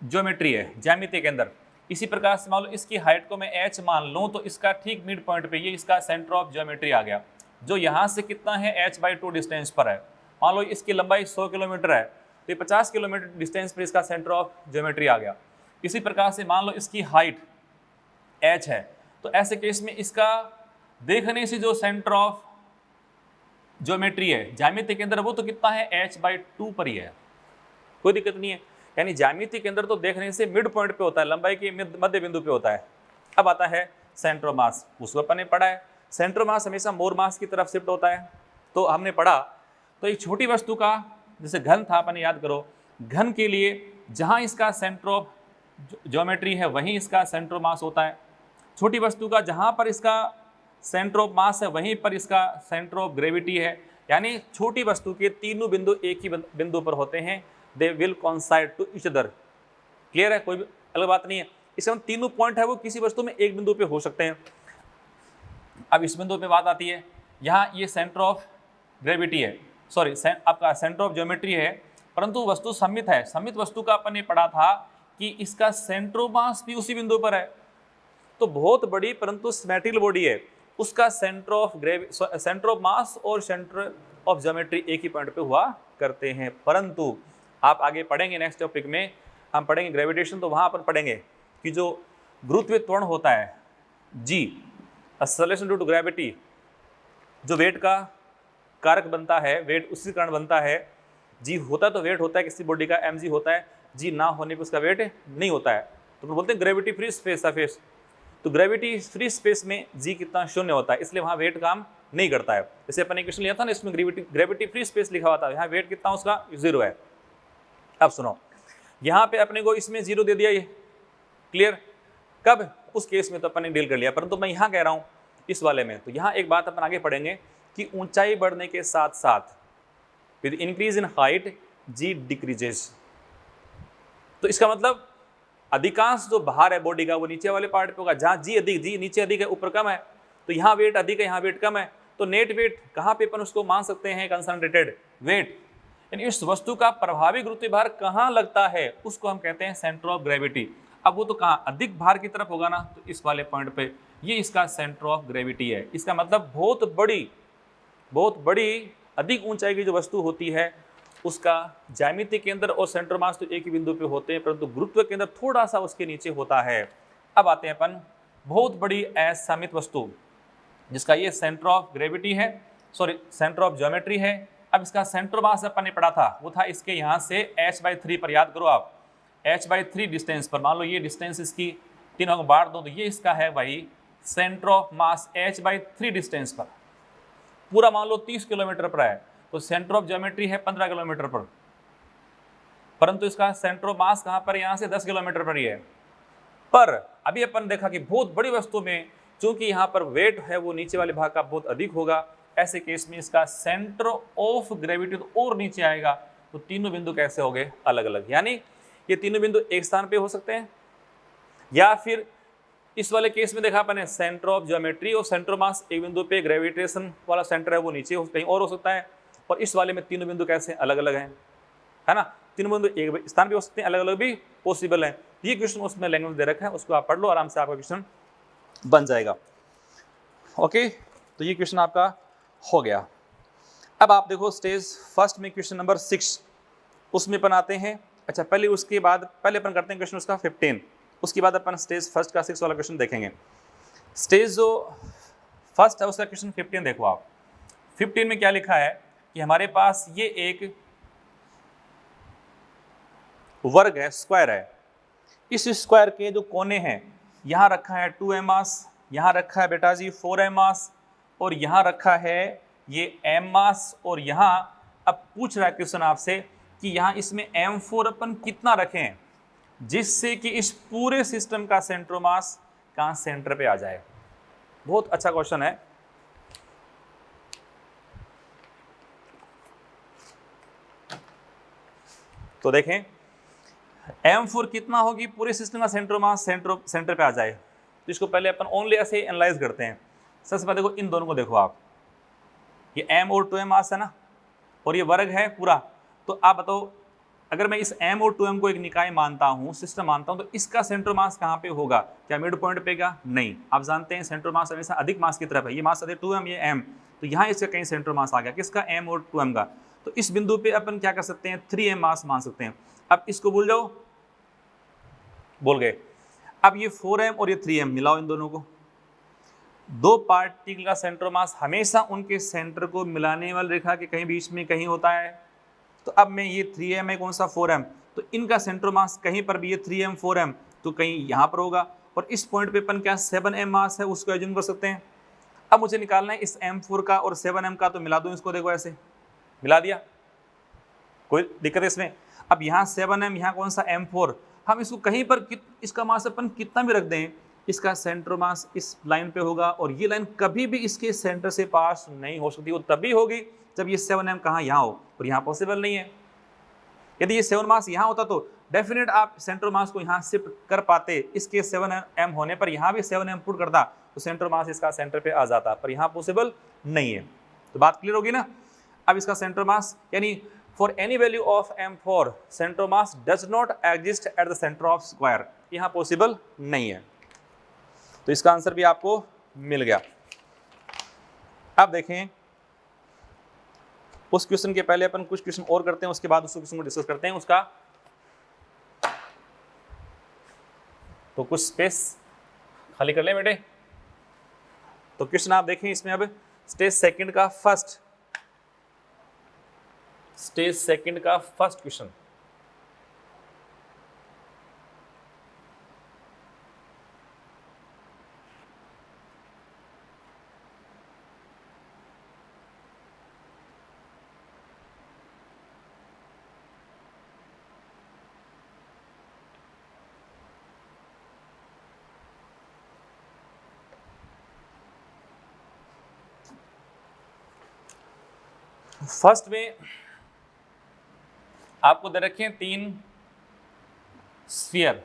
geometry है, ज्यामितीय केंद्र। इसी प्रकार से मान लो इसकी हाइट को मैं h मान लूँ तो इसका ठीक मिड पॉइंट पे ये इसका सेंटर ऑफ ज्योमेट्री आ गया, जो यहाँ से कितना है h/2 डिस्टेंस पर है। मान लो इसकी लंबाई 100 किलोमीटर है तो 50 किलोमीटर डिस्टेंस पर इसका सेंटर ऑफ ज्योमेट्री आ गया। इसी प्रकार से मान लो इसकी हाइट h है, तो ऐसे केस में इसका देखने से जो सेंटर ऑफ ज्योमेट्री है, ज्यामितीय केंद्र, वो तो कितना है h/2 पर ही है, कोई दिक्कत नहीं है। यानी ज्यामितीय केंद्र तो देखने से मिड पॉइंट पे होता है, लंबाई के मध्य बिंदु पे होता है। अब आता है सेंटर ऑफ मास, उसको अपन ने पढ़ा है, सेंटर ऑफ मास हमेशा मोर मास की तरफ शिफ्ट होता है। तो हमने पढ़ा, तो एक छोटी वस्तु का जैसे घन था, अपन याद करो, घन के लिए जहाँ इसका सेंटर ऑफ ज्योमेट्री है वहीं इसका सेंटर ऑफ मास होता है। छोटी वस्तु का जहाँ पर इसका सेंटर ऑफ मास है वहीं पर इसका सेंटर ऑफ ग्रेविटी है। यानी छोटी वस्तु के तीनों बिंदु एक ही बिंदु पर होते हैं, they will coincide to each other. Clear है, कोई अलग बात नहीं है। इसमें हम तीनों पॉइंट है वो किसी वस्तु में एक बिंदु पे हो सकते हैं। अब इस बिंदु पे बात आती है, यहाँ ये सेंटर ऑफ ग्रेविटी है, सॉरी आपका सेंटर ऑफ ज्योमेट्री है, परंतु वस्तु सममित है। सममित वस्तु का अपन ने पढ़ा था कि इसका सेंटर ऑफ मास भी उसी बिंदु पर है। तो बहुत बड़ी परंतु सिमेट्रिकल बॉडी है, उसका सेंटर ऑफ मास और सेंटर ऑफ ज्योमेट्री एक ही पॉइंट पे हुआ करते हैं। परंतु आप आगे पढ़ेंगे नेक्स्ट टॉपिक में, हम पढ़ेंगे ग्रेविटेशन, तो वहाँ अपन पढ़ेंगे कि जो गुरुत्वीय त्वरण होता है जी, एक्सेलरेशन ड्यू टू ग्रेविटी, जो वेट का कारक बनता है, वेट उसी कारण बनता है। जी होता तो वेट होता है किसी बॉडी का, mg होता है, जी ना होने पर उसका वेट नहीं होता है। तो बोलते हैं ग्रेविटी फ्री स्पेस सरफेस। तो ग्रेविटी फ्री स्पेस में जी कितना शून्य होता है, इसलिए वहाँ वेट काम नहीं करता है। जैसे अपन ने क्वेश्चन लिया था ना, इसमें ग्रेविटी फ्री स्पेस लिखा हुआ था, यहाँ वेट कितना उसका 0 है। अब सुनो, यहाँ पे अपने को इसमें 0 दे दिया, ये क्लियर। कब? उस केस में तो अपन ने डील कर लिया, परंतु मैं यहाँ कह रहा हूँ इस वाले में। तो यहाँ एक बात अपन आगे पढ़ेंगे कि ऊंचाई बढ़ने के साथ साथ with increase in height g decreases. तो इसका मतलब अधिकांश जो भार है बॉडी का वो नीचे वाले पार्ट पे होगा, जहाँ जी नीचे अधिक है ऊपर कम है, तो यहाँ वेट अधिक है यहाँ वेट कम है, तो नेट वेट कहाँ पे अपन उसको मान सकते हैं कंसंट्रेटेड वेट, यानी इस वस्तु का प्रभावी गुरुत्वीय भार कहाँ लगता है उसको हम कहते हैं सेंटर ऑफ ग्रेविटी। अब वो तो कहाँ अधिक भार की तरफ होगा ना, तो इस वाले पॉइंट पे ये इसका सेंटर ऑफ ग्रेविटी है। इसका मतलब बहुत बड़ी अधिक ऊंचाई की जो वस्तु होती है उसका ज्यामितीय केंद्र और सेंटर मास तो एक ही बिंदु पे होते हैं, परंतु गुरुत्व केंद्र थोड़ा सा उसके नीचे होता है। अब आते हैं अपन बहुत बड़ी असममित वस्तु जिसका ये सेंटर ऑफ ग्रेविटी है, सॉरी सेंटर ऑफ ज्योमेट्री है। अब इसका सेंटर मास अपन ने पढ़ा था वो था इसके यहाँ से h/3 पर, याद करो आप h/3 डिस्टेंस पर, मान लो ये डिस्टेंस इसकी तीनों को बांट दो तो ये इसका है भाई centre of mass h/3 distance पर, पूरा मान लो 30 किलोमीटर पर है, तो सेंटर ऑफ ज्योमेट्री है 15 किलोमीटर पर, परंतु इसका सेंटर ऑफ मास कहाँ पर, यहाँ से 10 किलोमीटर पर ही है। पर अभी अपन देखा कि बहुत बड़ी वस्तु में चूंकि यहाँ पर वेट है वो नीचे वाले भाग का बहुत अधिक होगा, ऐसे केस में इसका सेंटर ऑफ ग्रेविटी तो और नीचे आएगा। तो तीनों बिंदु कैसे हो गए अलग अलग, यानी ये तीनों बिंदु एक स्थान पे हो सकते हैं, या फिर इस वाले केस में देखा अपन सेंटर ऑफ ज्योमेट्री और सेंटर ऑफ मास एक बिंदु पे, ग्रेविटेशन वाला सेंटर है वो नीचे कहीं और हो सकता है, और इस वाले में तीनों बिंदु कैसे अलग अलग हैं, है ना, तीनों बिंदु एक स्थान पे हो सकते हैं, अलग अलग भी पॉसिबल है। ये क्वेश्चन उसमें लैंग्वेज दे रखा है, उसको आप पढ़ लो आराम से, आपका क्वेश्चन बन जाएगा। ओके, तो ये क्वेश्चन आपका हो गया। अब आप देखो स्टेज फर्स्ट में क्वेश्चन नंबर 6 उसमें अपन आते हैं। अच्छा पहले उसके बाद पहले अपन करते हैं क्वेश्चन उसका 15, उसके बाद अपन स्टेज फर्स्ट का 6 वाला क्वेश्चन देखेंगे। स्टेज जो फर्स्ट है उसका क्वेश्चन 15 देखो आप। 15 में क्या लिखा है कि हमारे पास ये एक वर्ग है, स्क्वायर है, इस स्क्वायर के जो कोने हैं यहाँ रखा है 2m मास, यहाँ रखा है बेटा जी 4m मास, और यहाँ रखा है ये m मास, और यहाँ अब पूछ रहा है क्वेश्चन आपसे कि यहाँ इसमें m4 अपन कितना रखें जिससे कि इस पूरे सिस्टम का सेंटर मास कहाँ सेंटर पे आ जाए। बहुत अच्छा क्वेश्चन है। तो देखें m4 कितना होगी पूरे सिस्टम का सेंटर मास सेंटर पे आ जाए, तो इसको पहले अपन ओनली ऐसे एनालाइज करते हैं। सबसे पहले देखो इन दोनों को देखो आप, ये m और 2m मास है ना, और ये वर्ग है पूरा, तो आप बताओ अगर मैं इस m और 2m को एक निकाय मानता हूँ, सिस्टम मानता हूँ, तो इसका सेंटर मास कहाँ पे होगा, क्या मिड पॉइंट पे का? नहीं, आप जानते हैं सेंटर मास हमेशा अधिक मास की तरफ है, ये मास अधिक 2m ये m, तो यहाँ इसका कहीं सेंटर मास आ गया किसका, m और 2m का, तो इस बिंदु पे अपन क्या कर सकते हैं 3m मास मान सकते हैं। अब इसको भूल जाओ, बोल गए। अब ये 4m और ये 3m मिलाओ, इन दोनों को, दो पार्टिकल का सेंटर मास हमेशा उनके सेंटर को मिलाने वाली रेखा के कहीं बीच में कहीं होता है। तो अब मैं ये 3m है कौन सा 4m, तो इनका सेंटर मास कहीं पर भी ये 3m 4m तो कहीं यहाँ पर होगा, और इस पॉइंट पे अपन क्या 7m मास है उसको एज्यूम कर सकते हैं। अब मुझे निकालना है इस m4 का और 7m का, तो मिला दूं इसको, देखो ऐसे मिला दिया, कोई दिक्कत है इसमें। अब यहाँ 7m यहाँ कौन सा m4, हम इसको कहीं पर इसका मास अपन कितना भी रख दें, इसका सेंटर मास इस लाइन पे होगा, और ये लाइन कभी भी इसके सेंटर से पास नहीं हो सकती, वो तभी होगी जब ये 7m कहाँ यहाँ हो, और यहाँ पॉसिबल नहीं है। यदि ये 7 मास यहाँ होता तो डेफिनेट आप सेंटर मास को यहाँ शिफ्ट कर पाते, इसके 7m होने पर यहाँ भी 7m पुट करता तो सेंटर मास इसका सेंटर पे आ जाता, पर यहाँ पॉसिबल नहीं है। तो बात क्लियर होगी ना। अब इसका सेंटर मास यानी for any value of m4 centre mass does not exist at the centre of square, यहाँ पॉसिबल नहीं है। तो इसका आंसर भी आपको मिल गया। अब देखें उस क्वेश्चन के पहले अपन कुछ क्वेश्चन और करते हैं, उसके बाद उस क्वेश्चन को डिस्कस करते हैं उसका। तो कुछ स्पेस खाली कर ले बेटे। तो क्वेश्चन आप देखें इसमें, अब स्टेज सेकंड का फर्स्ट क्वेश्चन। फर्स्ट में आपको दे रखे हैं 3 स्फीयर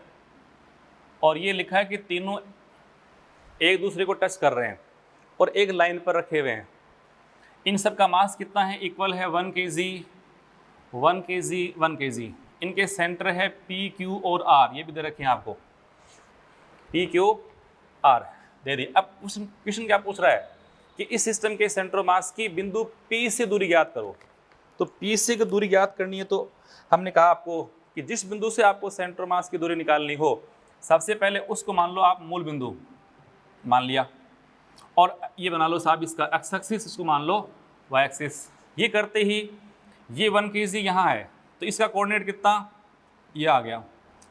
और ये लिखा है कि तीनों एक दूसरे को टच कर रहे हैं और एक लाइन पर रखे हुए हैं। इन सब का मास कितना है? इक्वल है 1 kg 1 kg 1 kg। इनके सेंटर है P Q और R, ये भी दे रखे हैं आपको, P Q R दे दी। अब क्वेश्चन क्या पूछ रहा है कि इस सिस्टम के सेंटर ऑफ मास की बिंदु P से दूरी ज्ञात करो। तो P से की दूरी ज्ञात करनी है तो हमने कहा आपको कि जिस बिंदु से आपको सेंटर ऑफ मास की दूरी निकालनी हो, सबसे पहले उसको मान लो आप मूल बिंदु मान लिया, और ये बना लो साहब इसका एक्स एक्सिस, इसको मान लो वाई एक्सिस। ये करते ही ये 1 kg यहाँ है तो इसका कोऑर्डिनेट कितना, ये आ गया।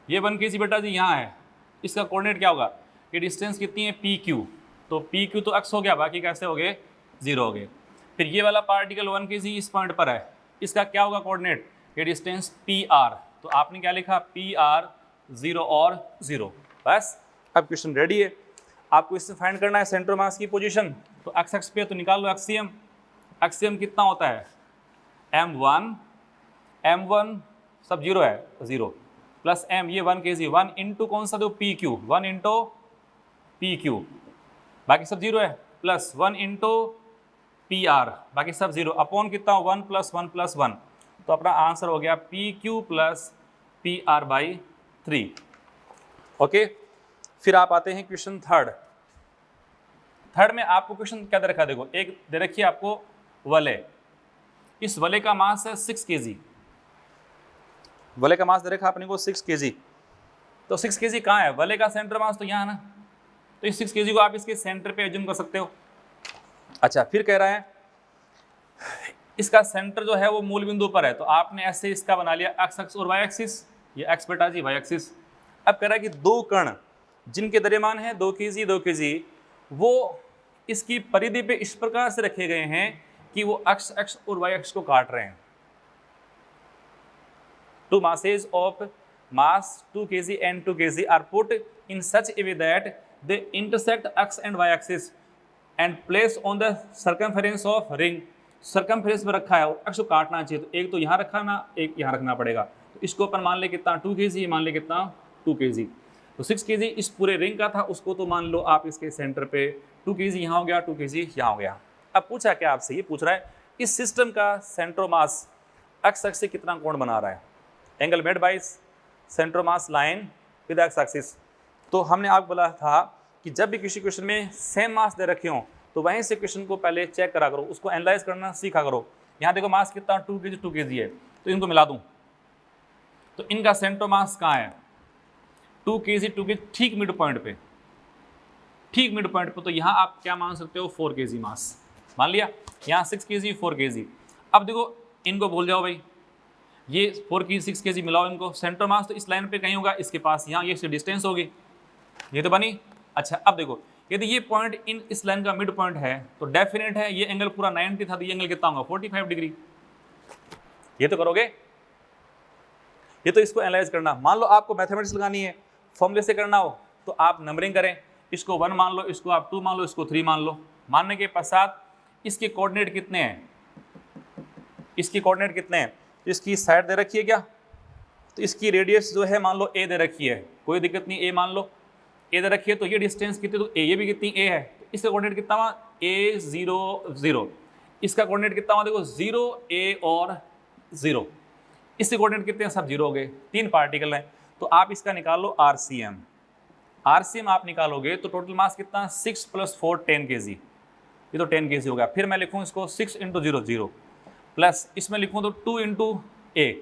ये 1 kg बेटा जी यहाँ है, इसका कोऑर्डिनेट क्या होगा, ये डिस्टेंस कितनी है पी क्यू, तो पी क्यू तो एक्स हो गया, बाकी कैसे हो गए, 0 हो गए। फिर ये वाला पार्टिकल 1 kg इस पॉइंट पर है, इसका क्या होगा कोऑर्डिनेट, ये डिस्टेंस पी आर, तो आपने क्या लिखा पी आर 0 और 0। बस अब क्वेश्चन रेडी है। आपको इससे फाइंड करना है सेंटर मास की पोजीशन, तो एक्स एक्स पे तो निकाल लो एक्सियम। एक्सियम कितना होता है m1 सब 0 है, 0 प्लस m, ये 1 kg 1 इंटू कौन सा दो P Q, 1 into P Q, बाकी सब 0 है, प्लस 1 इंटू पी आर, बाकी सब 0, अपॉन कितना 1 प्लस 1 प्लस 1, तो अपना आंसर हो गया P Q plus P R by 3। Okay, फिर आप आते हैं क्वेश्चन थर्ड में आपको क्वेश्चन क्या दे रखा है, देखो एक दे रखी है आपको वलय, इस वलय का मास है 6 kg, वलय का मास दे रखा अपने को 6 kg, तो 6 kg कहाँ है, वलय का सेंटर मास तो यहाँ ना, तो इस 6 kg को आप इसके सेंटर पे एज्यूम कर सकते हो। अच्छा, फिर कह रहा है इसका सेंटर जो है वो मूल बिंदु पर है, तो आपने ऐसे इसका बना लिया एक्स एक्स और वाई एक्सिस, ये एक्स बेटा जी वाई एक्सिस। अब कह रहा है कि 2 कण जिनके द्रव्यमान है 2 kg 2 kg, वो इसकी परिधि पे इस प्रकार से रखे गए हैं कि वो एक्स एक्स और वाई एक्स को काट रहे हैं। 2 masses of mass 2 kg and 2 kg are put in such a way that they intersect x and y axis and placed on the circumference of ring। Circumference में रखा है और x को काटना चाहिए, तो एक तो यहाँ रखा ना, एक यहाँ रखना पड़ेगा, तो इसको अपन मान ले कितना 2 kg, मान ले कितना 2 kg, तो 6 kg इस पूरे रिंग का था, उसको तो मान लो आप इसके सेंटर पे 2 kg यहाँ हो गया, 2 kg यहाँ हो गया। अब पूछा क्या आपसे, ये पूछ रहा है इस सिस्टम का सेंटर मास एक्स एक्सिस से कितना कोण बना रहा है, angle made by centre mass line with x axis. तो हमने आपको बोला था कि जब भी किसी क्वेश्चन में सेम मास दे रखे हों तो वहीं से क्वेश्चन को पहले चेक करा करो, उसको एनालाइज करना सीखा करो। यहाँ देखो मास कितना 2 kg है, तो इनको मिला दूँ तो इनका सेंटर मास कहाँ है 2 kg ठीक मिड पॉइंट पे, ठीक मिड पॉइंट पे, तो यहाँ आप क्या मान सकते हो 4 kg मास मान लिया, यहाँ 6 kg 4 kg। अब देखो इनको भूल जाओ भाई, ये 4 kg 6 kg मिलाओ इनको, सेंटर मास तो इस लाइन पे कहीं होगा, इसके पास यहाँ ये डिस्टेंस होगी, ये तो बनी। अच्छा, अब देखो यदि ये पॉइंट इन इस लाइन का मिड पॉइंट है तो डेफिनेट है ये एंगल पूरा 90 था, तो ये एंगल कितना होगा 45 डिग्री। ये तो करोगे, ये तो इसको एनालाइज करना। मान लो आपको मैथमेटिक्स लगानी है, फॉर्मूले से करना हो तो आप नंबरिंग करें, इसको 1 मान लो, इसको आप 2 मान लो, इसको 3 मान लो। मानने के पश्चात इसके कोऑर्डिनेट कितने हैं, इसकी कोऑर्डिनेट कितने हैं, इसकी साइड दे रखी है क्या, तो इसकी रेडियस जो है मान लो a दे रखी है, कोई दिक्कत नहीं, a मान लो, a दे रखी है, तो ये डिस्टेंस कितनी, तो a ये भी कितनी a है, तो इसका कोऑर्डिनेट कितना हुआ a 0 0, इसका कोऑर्डिनेट कितना हुआ देखो 0 a और 0, इसके कोऑर्डिनेट कितने हैं, सब 0 हो गए, 3 पार्टिकल हैं। तो आप इसका निकालो RCM, RCM आप निकालोगे तो टोटल मास कितना 6 + 4 10 kg, ये तो 10 kg हो गया। फिर मैं लिखूँ इसको 6 × 0 0 प्लस इसमें लिखूँ तो 2 × a,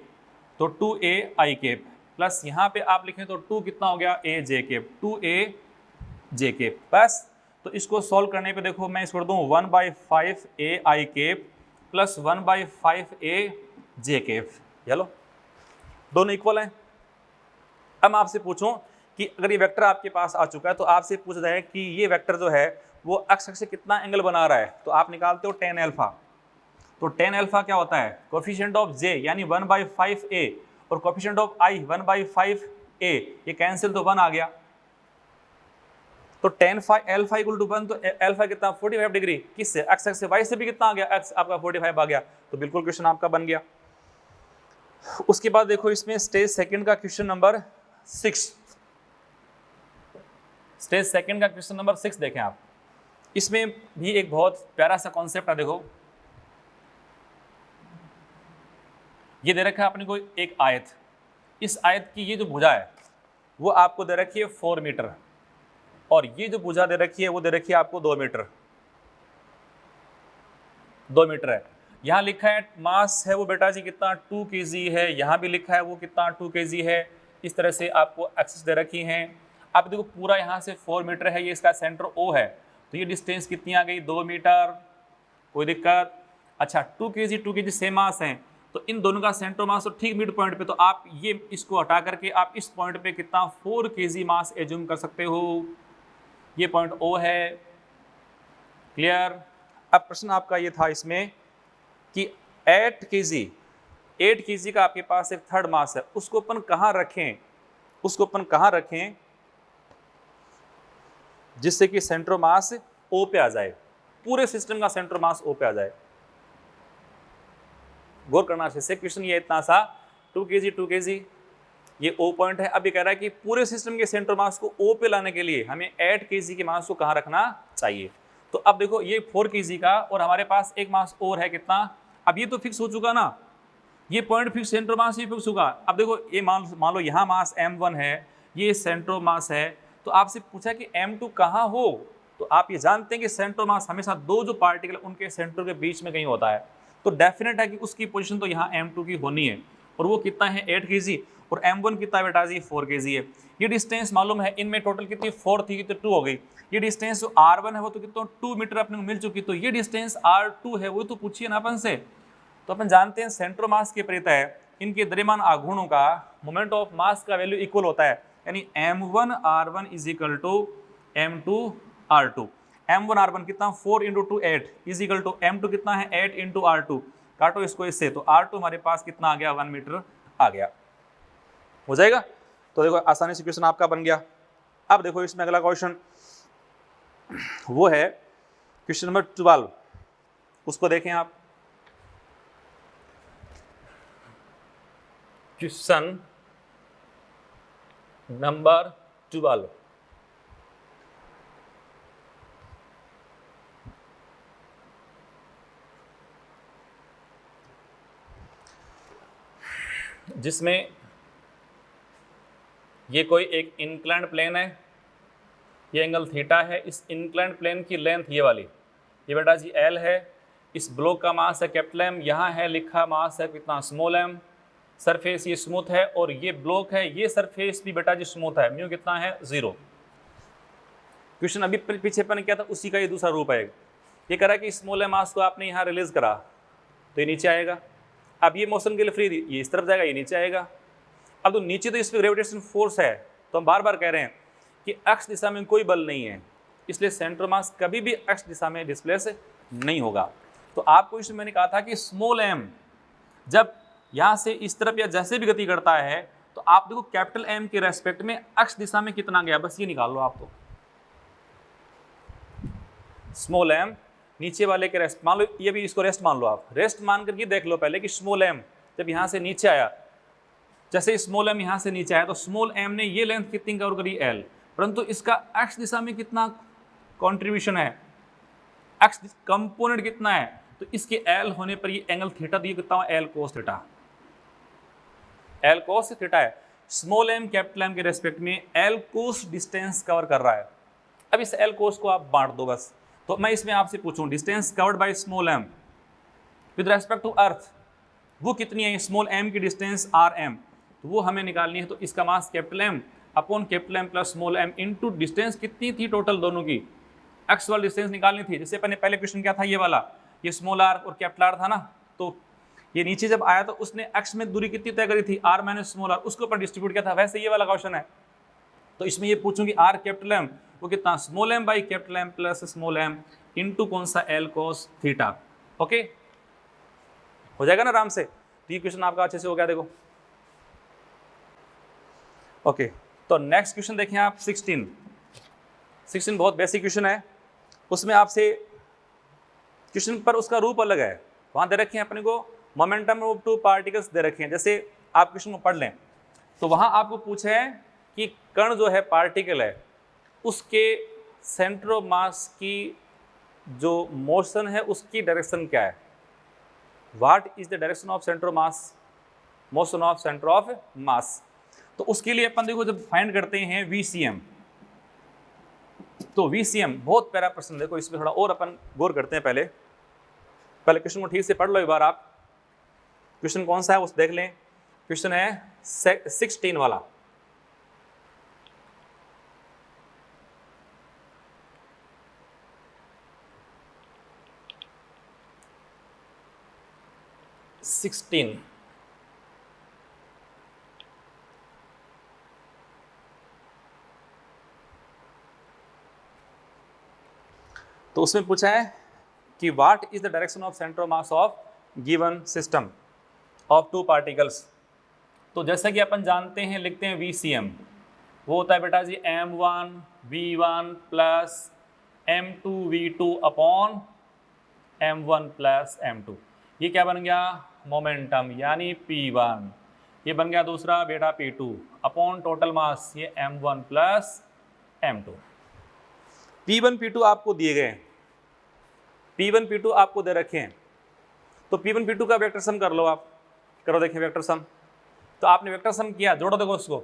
तो 2a i कैप, प्लस यहाँ पे आप लिखें तो 2 कितना हो गया a j cap, 2a j cap. बस तो इसको सॉल्व करने पे देखो मैं इसको कर दूँ 1/5 a i cap plus 1/5 a j cap, चलो दोनों इक्वल हैं। अब मैं आपसे पूछूं कि अगर ये वेक्टर आपके पास आ चुका है तो आपसे पूछ रहे हैं कि ये वेक्टर जो है वो एक्स एक्सिस से कितना एंगल बना रहा है, तो आप निकालते हो tan अल्फा। तो tan अल्फा क्या होता है, कोफिशिएंट ऑफ j यानी 1/5a और कोफिशिएंट ऑफ i 1/5a, ये कैंसिल तो 1 आ गया, तो tan phi alpha equal to 1, तो अल्फा कितना 45 डिग्री, किससे, एक्स एक्स से, वाई से भी कितना आ गया, एक्स आपका 45 आ गया, तो बिल्कुल क्वेश्चन आपका बन गया। उसके बाद देखो इसमें स्टेज सेकंड का क्वेश्चन नंबर 6, स्टेज सेकंड का क्वेश्चन नंबर 6 देखें आप। इसमें भी एक बहुत प्यारा सा कॉन्सेप्ट है। देखो ये दे रखा है अपने को एक आयत, इस आयत की ये जो भुजा है वो आपको दे रखी है 4 मीटर, और ये जो भुजा दे रखी है वो दे रखी है आपको 2 मीटर, 2 मीटर है। यहाँ लिखा है मास है वो बेटा जी कितना 2 kg है, यहाँ भी लिखा है वो कितना 2 kg है। इस तरह से आपको एक्सिस दे रखी हैं। आप देखो पूरा यहाँ से 4 मीटर है, ये इसका सेंटर O है, तो ये डिस्टेंस कितनी आ गई 2 मीटर, कोई दिक्कत। अच्छा 2 kg सेम मास हैं, तो इन दोनों का सेंटर मास तो ठीक मिड पॉइंट पे, तो आप ये इसको हटा करके आप इस पॉइंट पे कितना 4 kg मास एज्यूम कर सकते हो, ये पॉइंट O है। क्लियर। अब प्रश्न आपका ये था इसमें कि 8 kg का आपके पास एक थर्ड मास है, उसको अपन कहाँ रखें, उसको अपन कहाँ रखें जिससे कि सेंटर मास O पे आ जाए, पूरे सिस्टम का सेंटर मास O पे आ जाए। गौर करना अच्छे से, क्वेश्चन ये इतना सा 2 kg ये O पॉइंट है। अब ये कह रहा है कि पूरे सिस्टम के सेंटर मास को O पे लाने के लिए हमें 8 kg के मास को कहाँ रखना चाहिए। तो अब देखो ये 4 kg का और हमारे पास एक मास और है कितना, अब ये तो फिक्स हो चुका ना, ये पॉइंट फिक्स, सेंटर मास ही फिक्स होगा। अब देखो ये मान लो यहाँ मास m1 है, ये सेंटर मास है, तो आपसे पूछा कि m2 कहाँ हो, तो आप ये जानते हैं कि सेंटर मास हमेशा दो जो पार्टिकल उनके सेंटर के बीच में कहीं होता है, तो डेफिनेट है कि उसकी पोजीशन तो यहाँ m2 की होनी है, और वो कितना है 8 kg, और m1 कितना है बेटा जी 4 kg है। ये डिस्टेंस मालूम है, इनमें टोटल कितनी 4 थी तो 2 हो गई। ये डिस्टेंस जो r1 है वो तो कितना 2 मीटर अपने को मिल चुकी, तो ये डिस्टेंस r2 है वो तो पूछिए ना अपन से। तो अपन जानते हैं सेंटर मास के परितय इनके द्रव्यमान आघूर्णों का मोमेंट ऑफ मास का वैल्यू इक्वल होता है, यानी m1 r1 is equal to m2 r2। m1 r1 कितना 4 into 2 8 is equal to m2 कितना है 8 इंटू r2, काटो इसको इससे, तो r2 हमारे पास कितना आ गया 1 मीटर आ गया, हो जाएगा। तो देखो आसानी से क्वेश्चन आपका बन गया। अब देखो इसमें अगला क्वेश्चन वो है क्वेश्चन नंबर 12, उसको देखें आप। क्वेश्चन नंबर 12, जिसमें ये कोई एक इंक्लाइंड प्लेन है, ये एंगल थीटा है, इस इंक्लाइंड प्लेन की लेंथ ये वाली, ये बेटा जी L है, इस ब्लॉक का मास है कैपिटल M, यहाँ है लिखा मास है कितना स्मॉल m, सरफेस ये स्मूथ है, और ये ब्लॉक है, ये सरफेस भी बेटा जी स्मूथ है, म्यू कितना है 0। क्वेश्चन अभी पीछे पर क्या था उसी का ये दूसरा रूप है। ये कह रहा है कि स्मॉल m मास को आपने यहाँ रिलीज करा तो ये नीचे आएगा, अब ये मोशन के लिए फ्री, ये इस तरफ जाएगा, ये नीचे आएगा। अब तो नीचे तो इस पर ग्रेविटेशन फोर्स है, तो हम बार बार कह रहे हैं कि एक्स दिशा में कोई बल नहीं है, इसलिए सेंटर मास कभी भी एक्स दिशा में डिस्प्लेस नहीं होगा। तो आपको इसमें मैंने कहा था कि स्मॉल m जब यहाँ से इस तरफ या जैसे भी गति करता है, तो आप देखो कैपिटल M के रेस्पेक्ट में एक्स दिशा में कितना गया, बस ये निकाल लो आप। तो स्मॉल m नीचे वाले के रेस्ट मान लो, ये भी इसको रेस्ट मान लो आप, रेस्ट मान करके देख लो पहले कि स्मॉल m जब यहाँ से नीचे आया, जैसे स्मॉल m यहाँ से नीचे आया तो स्मॉल m ने ये लेंथ कितनी कवर करी L, परंतु इसका x दिशा में कितना कंट्रीब्यूशन है, x कंपोनेंट कितना है, तो इसके L होने पर ये एंगल थीटा दिए कितना हुआ L cos theta, L cos theta है। स्मॉल m कैपिटल M के रेस्पेक्ट में L cos डिस्टेंस कवर कर रहा है। अब इस L cos को आप बांट दो बस। तो मैं इसमें आपसे पूछूं distance covered by small m with respect to earth वो कितनी है, स्मॉल m की डिस्टेंस rm, तो वो हमें निकालनी है। तो इसका mass capital M upon capital M plus small m into distance कितनी थी टोटल दोनों की, एक्स वाली डिस्टेंस निकालनी थी। जैसे अपने पहले क्वेश्चन क्या था, ये वाला, ये स्मॉल r और कैपिटल R था ना, तो ये नीचे जब आया तो उसने एक्स में दूरी कितनी तय करी थी r माइनस स्मॉल r, उसके ऊपर डिस्ट्रीब्यूट किया था। वैसे ये वाला क्वेश्चन है, तो इसमें ये पूछूं कि r कैपिटल M वो कितना small m by capital M plus small m into कौन सा L cos थीटा। ओके, हो जाएगा ना आराम से। तो ये क्वेश्चन आपका अच्छे से हो गया देखो। ओके, तो नेक्स्ट क्वेश्चन देखें आप 16 16 बहुत बेसिक क्वेश्चन है, उसमें आपसे क्वेश्चन पर उसका रूप अलग है। वहाँ दे रखे हैं अपने को momentum of two particles they रखे हैं। जैसे आप क्वेश्चन को पढ़ लें तो वहाँ आपको पूछा है कि कण जो है पार्टिकल है उसके सेंटर ऑफ मास की जो मोशन है उसकी डायरेक्शन क्या है। What is the direction of centre of mass, motion of centre of mass. तो उसके लिए अपन देखो जब फाइंड करते हैं VCM, तो VCM बहुत प्यारा प्रश्न, देखो इसमें थोड़ा और अपन गौर करते हैं। पहले क्वेश्चन को ठीक से पढ़ लो एक बार आप। क्वेश्चन कौन सा है उस देख लें। क्वेश्चन है 16 वाला। तो उसमें पूछा है कि what is the direction of centre of mass of given system of two particles. तो जैसा कि अपन जानते हैं लिखते हैं VCM, वो होता है बेटा जी M1 V1 plus M2 V2 upon M1 plus M2। ये क्या बन गया, मोमेंटम यानी P1। ये बन गया दूसरा बेटा P2 अपॉन टोटल मास, ये M1 plus M2। P1 P2 आपको दिए गए, P1 P2 आपको दे रखे हैं। तो P1 P2 का वेक्टर सम कर लो आप, करो देखें वेक्टर सम। तो आपने वेक्टर सम किया, जोड़ो देखो उसको,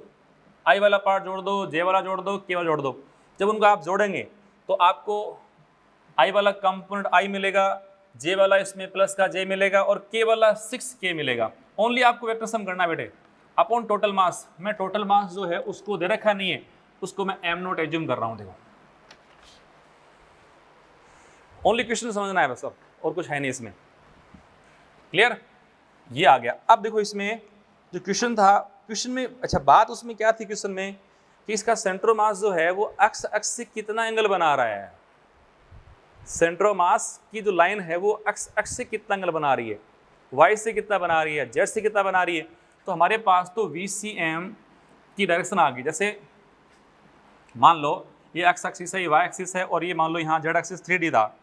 I वाला पार्ट जोड़ दो, J वाला जोड़ दो, K वाला जोड़ दो। जब उनको आप जोड़ेंगे तो आपको I वाला कंपोनेंट I मिलेगा, J वाला इसमें प्लस का J मिलेगा और K वाला 6K मिलेगा। ओनली आपको वेक्टर सम करना है बेटे अपॉन टोटल मास। मैं टोटल मास जो है उसको दे रखा नहीं है, उसको मैं M0 एज्यूम कर रहा हूँ। देखो ओनली क्वेश्चन समझना है बस, अब और कुछ है नहीं इसमें। क्लियर, ये आ गया। अब देखो इसमें जो क्वेश्चन था, क्वेश्चन में अच्छा बात उसमें क्या थी क्वेश्चन में कि इसका सेंटर ऑफ मास जो है वो एक्स एक्स से कितना एंगल बना रहा है। सेंटर ऑफ मास की जो लाइन है वो एक्स एक्स से कितना एंगल बना रही है, वाई से कितना बना रही है, जेड से कितना बना रही है। तो हमारे पास तो VCM की डायरेक्शन आ गई। जैसे मान लो ये एक्स एक्सिस है, ये वाई एक्सिस है और ये मान लो यहाँ जेड एक्सिस 3D था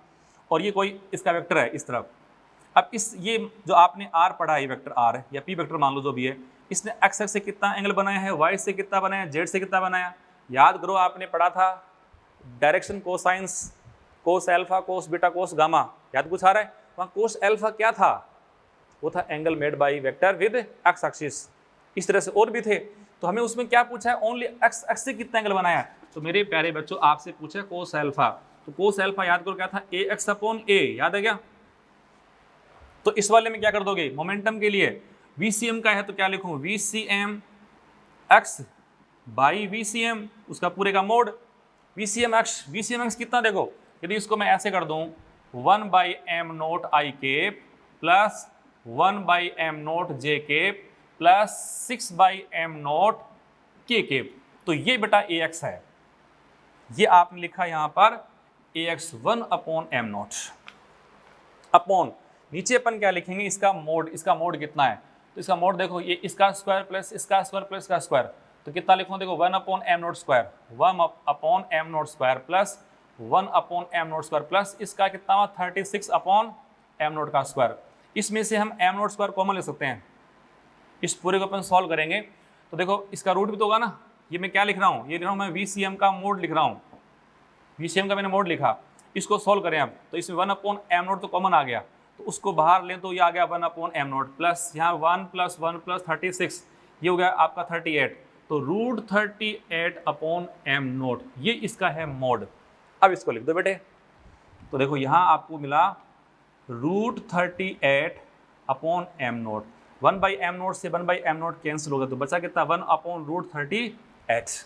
और ये कोई इसका वेक्टर है इस तरफ। अब इस ये जो आपने R पढ़ा है, ये वेक्टर R है या P वेक्टर मान लो जो भी है, इसने एक्स एक्स से कितना एंगल बनाया है, वाई से कितना बनाया, जेड से कितना बनाया। याद करो आपने पढ़ा था डायरेक्शन कोसाइंस, कोस alpha, cos beta, cos gamma. याद कुछ आ रहा है? वहाँ कोस एल्फा क्या था, वो था angle made by vector with x axis. इस तरह से और भी थे। तो हमें उसमें क्या पूछा है, ओनली एक्स एक्स से कितना एंगल बनाया। तो मेरे प्यारे बच्चों आपसे पूछा है कोस एल्फा, तो कोस एल्फा याद करो क्या था, AX अपॉन A। याद है क्या? तो इस वाले में क्या कर दोगे, मोमेंटम के लिए VCM का है तो क्या लिखूं, VCM x बाई VCM, उसका पूरे का मोड VCM x कितना, देखो यदि इसको मैं ऐसे कर दूं 1 by M0 I cap plus 1 by M0 J cap plus 6 by M0 K cap, तो ये बेटा AX है। ये आपने लिखा यहां पर AX 1 अपॉन M0 अपॉन, नीचे अपन क्या लिखेंगे, इसका मोड कितना है। तो इसका मोड देखो, ये इसका स्क्वायर प्लस इसका स्क्वायर प्लस इसका स्क्वायर, तो कितना लिखूं, देखो 1 upon M0 square, 1 upon M0 square plus 1 upon M0 square plus इसका कितना हुआ 36 अपॉन M0 का स्क्वायर। इसमें से हम M0 स्क्वायर कॉमन ले सकते हैं। इस पूरे को अपन सॉल्व करेंगे तो देखो इसका रूट भी तो होगा ना। ये मैं क्या लिख रहा हूँ, ये लिख रहा हूँ मैं VCM का मोड लिख रहा हूँ, VCM का मैंने मोड लिखा। इसको सॉल्व करें अब तो इसमें 1 अपॉन M0 तो कॉमन आ गया, तो उसको बाहर लें तो ये आ गया 1 अपॉन M0 प्लस यहाँ 1 प्लस 1 प्लस 36, ये हो गया आपका 38, तो रूट 38 अपॉन M0, ये इसका है मोड। अब इसको लिख दो बेटे, तो देखो यहाँ आपको मिला root 38 upon M0, 1 by M0 से 1 बाई M0 कैंसिल होगा तो बचा कितना 1 अपॉन रूट 38।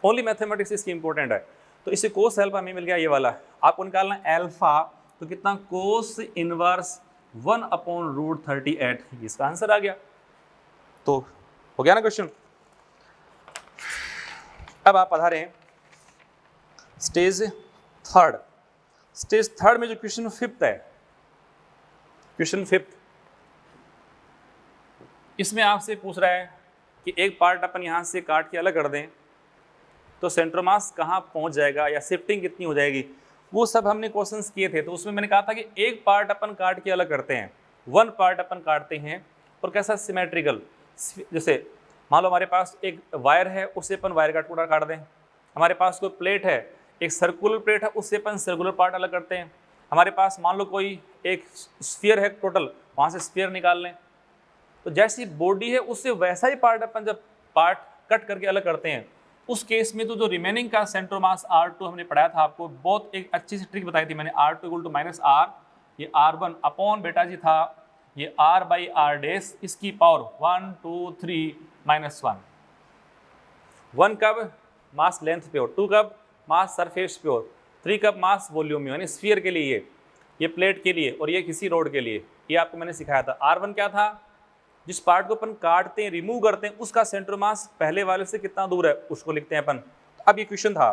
ओनली मैथमेटिक्स इसकी इंपॉर्टेंट है। तो इसे कोस एल्फा में मिल गया ये वाला, आपको निकालना एल्फा, तो कितना कोस इनवर्स 1 अपॉन रूट 38, इसका आंसर आ गया। तो हो गया ना क्वेश्चन। अब आप पढ़ा रहे हैं स्टेज थर्ड। स्टेज थर्ड में जो क्वेश्चन फिफ्थ है, क्वेश्चन फिफ्थ, इसमें आपसे पूछ रहा है कि एक पार्ट अपन यहां से काट के अलग कर दें तो सेंटर मास कहाँ पहुँच जाएगा या शिफ्टिंग कितनी हो जाएगी, वो सब हमने क्वेश्चंस किए थे। तो उसमें मैंने कहा था कि एक पार्ट अपन काट के अलग करते हैं, वन पार्ट अपन काटते हैं और कैसा सिमेट्रिकल, जैसे मान लो हमारे पास एक वायर है, उससे अपन वायर का टुकड़ा काट दें। हमारे पास कोई प्लेट है, एक सर्कुलर प्लेट है, उससे अपन सर्कुलर पार्ट अलग करते हैं। हमारे पास मान लो कोई एक स्फीयर है टोटल, वहाँ से स्फीयर निकाल लें। तो जैसी बॉडी है उससे वैसा ही पार्ट अपन जब पार्ट कट करके अलग करते हैं, उस केस में तो जो रिमेनिंग का सेंटर मास R2 हमने पढ़ाया था आपको, बहुत एक अच्छी सी ट्रिक बताई थी मैंने, R2 = -R, ये R1 अपॉन बेटा जी था ये R/R डैश, इसकी पावर 1 2 3 -1। 1 कब मास लेंथ पे और 2 कब मास सरफेस पे और 3 कब मास वॉल्यूम में, यानी स्फीयर के लिए ये प्लेट के लिए और ये किसी रोड के लिए, ये आपको मैंने सिखाया था। R1 क्या था, जिस पार्ट को अपन काटते हैं रिमूव करते हैं उसका सेंटर मास पहले वाले से कितना दूर है उसको लिखते हैं अपन। अब ये क्वेश्चन था,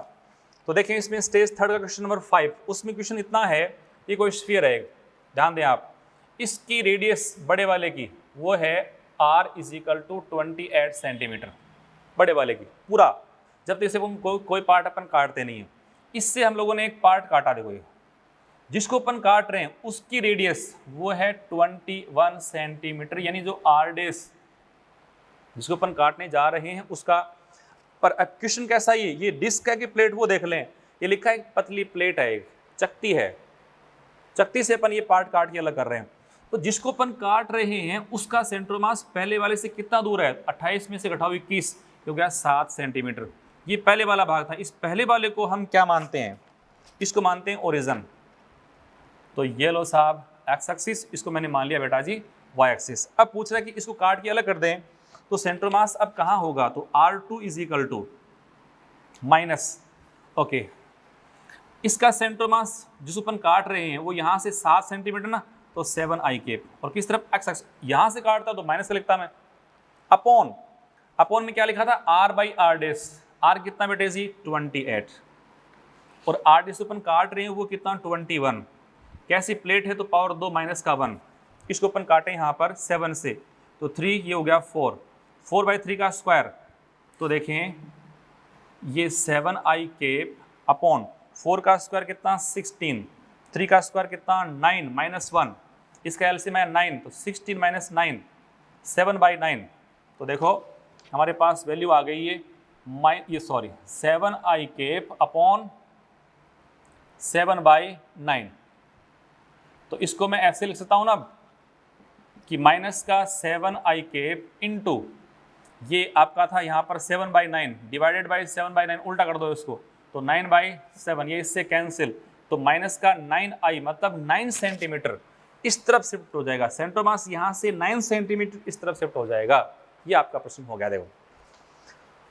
तो देखें इसमें स्टेज 3 का क्वेश्चन नंबर 5, उसमें क्वेश्चन इतना है, ये कोई स्फीयर है, ध्यान दें आप, इसकी रेडियस बड़े वाले की वो है R = 28 सेंटीमीटर, बड़े वाले की पूरा, जब तक इसे कोई पार्ट अपन काटते नहीं है। इससे हम लोगों ने एक पार्ट काटा, देखो ये जिसको अपन काट रहे हैं उसकी रेडियस वो है 21 सेंटीमीटर, यानी जो R डैश जिसको अपन काटने जा रहे हैं उसका। पर अब क्वेश्चन कैसा है, ये डिस्क है कि प्लेट, वो देख लें, ये लिखा है पतली प्लेट है, एक चकती है, चकती से अपन ये पार्ट काट के अलग कर रहे हैं। तो जिसको अपन काट रहे हैं उसका सेंटर मास पहले वाले से कितना दूर है, 28 में से घटाओ 21, हो गया 7 सेंटीमीटर। ये पहले वाला भाग था, इस पहले वाले को हम क्या मानते हैं, इसको मानते हैं ओरिजिन। तो ये लो साहब एक्स एक्सिस, इसको मैंने मान लिया बेटा जी वाई एक्सिस। अब पूछ रहा है कि इसको काट के अलग कर दें तो सेंटर मास अब कहाँ होगा, तो R2 = माइनस, ओके, इसका सेंटर मास जिसको अपन काट रहे हैं वो यहाँ से 7 सेंटीमीटर ना, तो 7i केप, और किस तरफ एक्स एक्सिस, यहाँ से काटता तो माइनस का लिखता मैं, अपॉन में क्या लिखा था R/R डैश, R कितना बेटे जी 28, और R डैश अपन काट रहे हैं वो कितना 21, कैसी प्लेट है तो पावर 2 -1, इसको अपन काटे यहाँ पर 7 से, तो 3, ये हो गया 4/3 का स्क्वायर, तो देखें ये 7i केप अपॉन 4 का स्क्वायर कितना 16, 3 का स्क्वायर कितना 9 -1, इसका एलसीएम है 9, तो 16 - 9 7/9, तो देखो हमारे पास वैल्यू आ गई है 7i केप अपॉन 7/9। तो इसको मैं ऐसे लिख सकता हूँ ना कि माइनस का 7i केप इंटू ये आपका था यहाँ पर 7/9 डिवाइडेड बाई 7/9, उल्टा कर दो इसको, तो 9/7, ये इससे कैंसिल, तो माइनस का 9i मतलब 9 सेंटीमीटर इस तरफ शिफ्ट हो जाएगा, सेंटर मास यहाँ से 9 सेंटीमीटर इस तरफ शिफ्ट हो जाएगा। ये आपका प्रश्न हो गया। देखो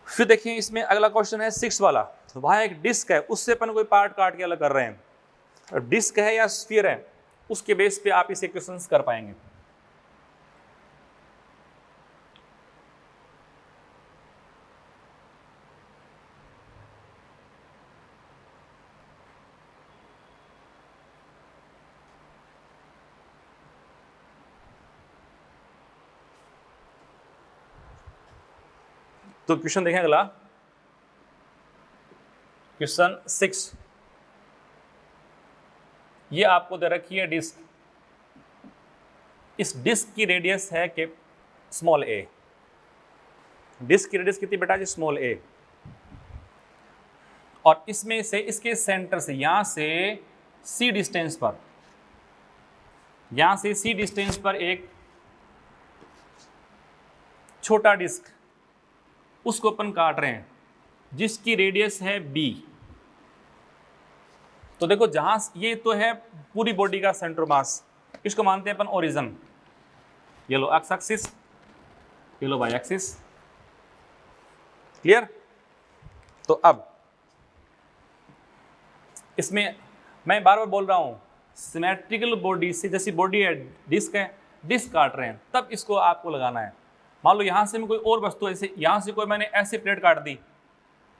फिर देखिए इसमें अगला क्वेश्चन है 6 वाला, तो वहाँ एक डिस्क है, उससे अपन कोई पार्ट काट के अलग कर रहे हैं, डिस्क है या स्फीयर है, उसके बेस पे आप इसे क्वेश्चंस कर पाएंगे। तो क्वेश्चन देखें अगला, क्वेश्चन 6, ये आपको दे रखी है डिस्क, इस डिस्क की रेडियस है कि स्मॉल a, डिस्क की रेडियस कितनी बेटा जी स्मॉल a, और इसमें से इसके सेंटर से यहां से c डिस्टेंस पर, यहां से c डिस्टेंस पर एक छोटा डिस्क, उसको अपन काट रहे हैं जिसकी रेडियस है b। तो देखो जहां ये तो है पूरी बॉडी का सेंटर मास, इसको मानते हैं अपन ओरिजिन, ये लो एक्स एक्सिस, ये लो वाई एक्सिस, क्लियर। तो अब इसमें मैं बार बार बोल रहा हूं, सिमेट्रिकल बॉडी से, जैसी बॉडी है डिस्क काट रहे हैं, तब इसको आपको लगाना है। मान लो यहाँ से मैं कोई और वस्तु, ऐसे यहाँ से कोई मैंने ऐसी प्लेट काट दी,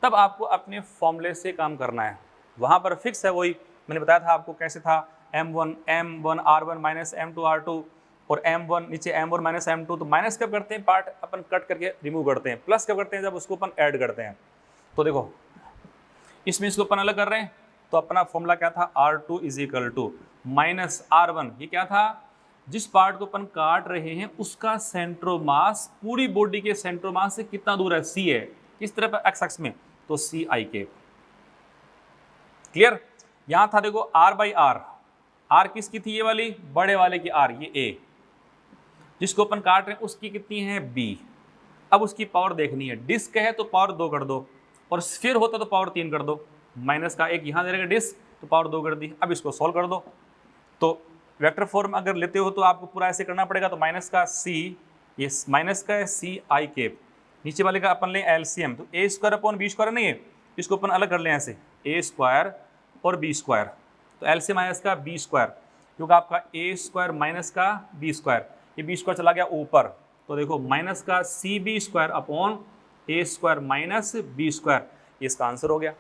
तब आपको अपने फॉर्मूले से काम करना है, वहाँ पर फिक्स है, वही मैंने बताया था आपको कैसे था, m1 R1 minus m2 R2, और m1 नीचे m1 माइनस m2, तो माइनस कब करते हैं पार्ट अपन कट करके रिमूव करते हैं, प्लस कब करते हैं जब उसको अपन ऐड करते हैं। तो देखो इसमें इसको अपन अलग कर रहे हैं, तो अपना फॉर्मूला क्या था, R2 is equal to minus R1। ये क्या था, जिस पार्ट को अपन काट रहे हैं उसका सेंट्रोमास पूरी बॉडी के सेंट्रोमास से कितना दूर है, C है, किस तरफ, एक्स एक्स में, तो CI के। क्लियर। यहां था देखो R/R, R किसकी थी, ये वाली, बड़े वाले की R, ये A, जिसको अपन काट रहे हैं उसकी कितनी है, B। अब उसकी पावर देखनी है, डिस्क है तो पावर 2 कर दो, और स्फीयर होता तो पावर 3 कर दो। माइनस का एक यहाँ दे रहेगा डिस्क, तो पावर 2 कर दी। अब इसको सॉल्व कर दो, तो वेक्टर फॉर्म अगर लेते हो तो आपको पूरा ऐसे करना पड़ेगा। तो माइनस का C, ये माइनस का है CI केप, नीचे वाले का अपन लें LCM, तो A² अपॉन B² नहीं है, इसको अपन अलग कर लें ऐसे, A² और B², तो LCM आया इसका B², क्योंकि आपका A² माइनस का B², ये B² चला गया ऊपर, तो देखो माइनस का CB² upon A² minus B², ये इसका आंसर हो गया।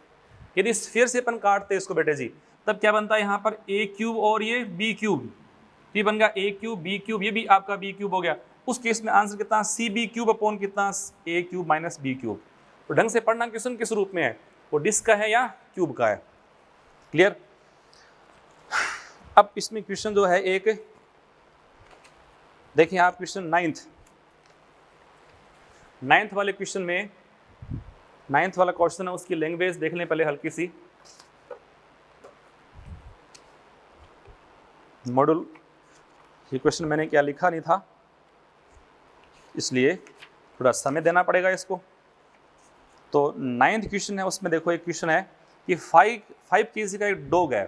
यदि फिर से अपन काटते इसको बेटे जी, तब क्या बनता है यहाँ पर A³ और ये B³, ये बन गया A³ B³ ये भी आपका B³ हो गया। उस केस में आंसर कितना, CB³ अपॉन कितना, A³ माइनस B³। तो ढंग से पढ़ना क्वेश्चन किस रूप में है, वो डिस्क का है या क्यूब का है। क्लियर। अब इसमें क्वेश्चन जो है एक देखिए आप, क्वेश्चन नाइन्थ वाले क्वेश्चन में, नाइन्थ वाला क्वेश्चन है, उसकी लैंग्वेज देख लें पहले हल्की सी। मॉड्यूल, ये क्वेश्चन मैंने क्या लिखा नहीं था, इसलिए थोड़ा समय देना पड़ेगा इसको। तो नाइन्थ क्वेश्चन है, उसमें देखो एक क्वेश्चन है कि 5 kg का एक डॉग है,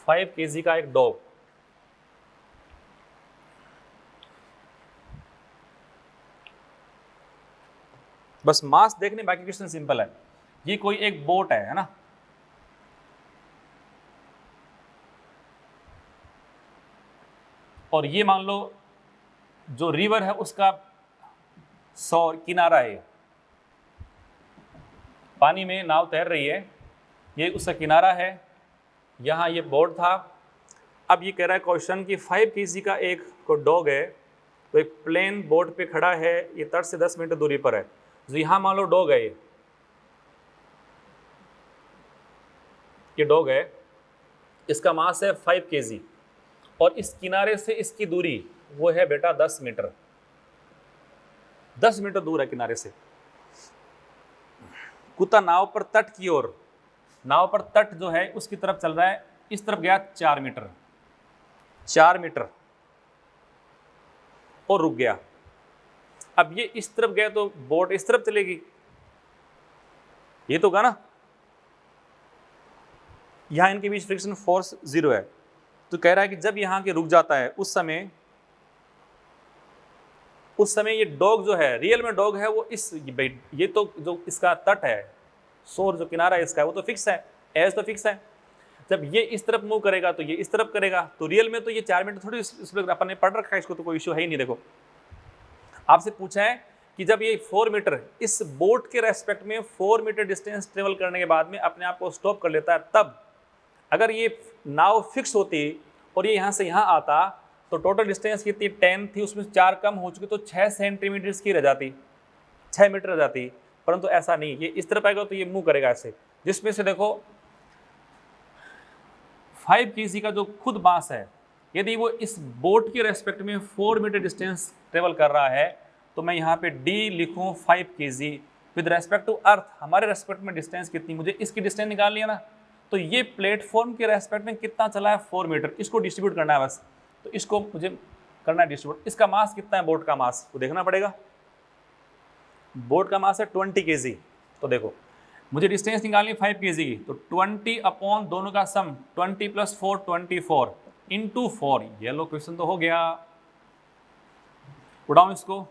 5 kg का एक डॉग, बस मास देखने, बाकी क्वेश्चन सिंपल है। ये कोई एक बोट है ना, और ये मान लो जो रिवर है उसका 100 किनारा है, पानी में नाव तैर रही है, ये उसका किनारा है, यहाँ ये बोट था। अब ये कह रहा है क्वेश्चन कि 5 kg का एक को डॉग है, तो एक प्लेन बोट पे खड़ा है, ये तट से 10 मीटर दूरी पर है, तो यहाँ मान लो डॉग है, ये डॉग है, इसका मास है 5 kg, और इस किनारे से इसकी दूरी वो है बेटा 10 मीटर, 10 मीटर दूर है किनारे से। कुत्ता नाव पर तट की ओर, नाव पर तट जो है उसकी तरफ चल रहा है, इस तरफ गया 4 मीटर, 4 मीटर और रुक गया। अब ये इस तरफ गया तो बोट इस तरफ चलेगी, ये तो होगा ना, यहां इनके बीच फ्रिक्शन फोर्स 0 है, तो कह रहा है कि जब यहां के रुक जाता है उस समय ये डॉग जो है, रियल में डॉग है वो इस, ये तो जो इसका तट है, शोर जो किनारा है इसका, वो तो फिक्स है, एज तो फिक्स है। जब ये इस तरफ मूव करेगा तो ये इस तरफ करेगा, तो रियल में तो ये 4 मीटर थोड़ी इस पर अपन ने पढ़ रखा है इसको, तो कोई इश्यू है ही नहीं। देखो आपसे पूछा है कि जब ये 4 मीटर इस बोट के रेस्पेक्ट में 4 मीटर डिस्टेंस ट्रेवल करने के बाद में अपने आप को स्टॉप कर लेता है, तब अगर ये नाव फिक्स होती और ये यहाँ से यहाँ आता तो टोटल डिस्टेंस कितनी 10 थी, उसमें 4 कम हो चुकी, तो 6 सेंटीमीटर की रह जाती, 6 मीटर रह जाती। परंतु ऐसा नहीं, ये इस तरफ आएगा तो ये मूव करेगा ऐसे, जिसमें से देखो 5 kg का जो खुद मास है, यदि वो इस बोट के रेस्पेक्ट में 4 मीटर डिस्टेंस ट्रेवल कर रहा है, तो मैं यहाँ पे D लिखूँ 5 kg with respect to earth, हमारे रेस्पेक्ट में डिस्टेंस कितनी, मुझे इसकी डिस्टेंस निकाल लिया ना, तो ये प्लेटफॉर्म के रेस्पेक्ट में कितना चला है 4 मीटर, इसको डिस्ट्रीब्यूट करना है बस, तो इसको मुझे करना है डिस्ट्रीब्यूट। इसका मास कितना है बोट का मास, वो देखना पड़ेगा। बोट का मास है 20 kg, तो देखो मुझे डिस्टेंस निकालनी 5 kg की, तो 20 अपॉन दोनों का सम 20 + 4 24 इंटू 4, ये लो क्वेश्चन तो हो गया। उड़ाऊं इसको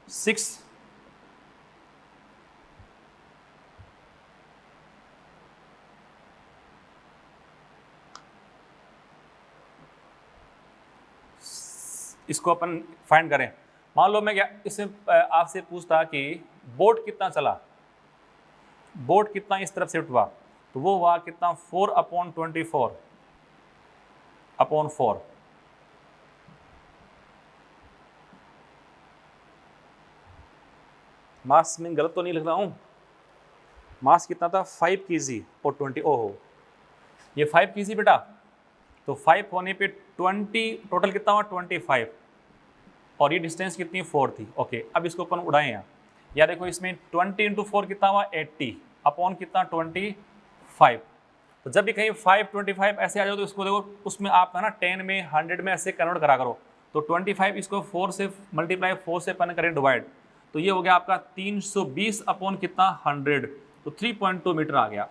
6 इसको अपन फाइंड करें। मान लो मैं क्या इसमें आपसे पूछता कि बोट कितना चला, बोट कितना इस तरफ शिफ्ट हुआ, तो वो हुआ कितना 4/24 अपॉन 4। मास में गलत तो नहीं लिख रहा हूं, मास कितना था 5 kg और 20, ओहो ये 5 kg बेटा, तो 5 होने पे 20 टोटल कितना हुआ 25, और ये डिस्टेंस कितनी 4 थी। ओके, अब इसको अपन उड़ाएं यहाँ, या देखो इसमें 20 × 4 कितना हुआ 80 अपॉन कितना 25। तो जब भी कहीं 5 25 ऐसे आ जाओ तो इसको देखो उसमें आप है ना 10 में 100 में ऐसे कन्वर्ट करा करो, तो 25 इसको 4 से मल्टीप्लाई 4 से अपन करें डिवाइड, तो ये हो गया आपका 320 अपॉन कितना 100, तो 3.2 मीटर आ गया।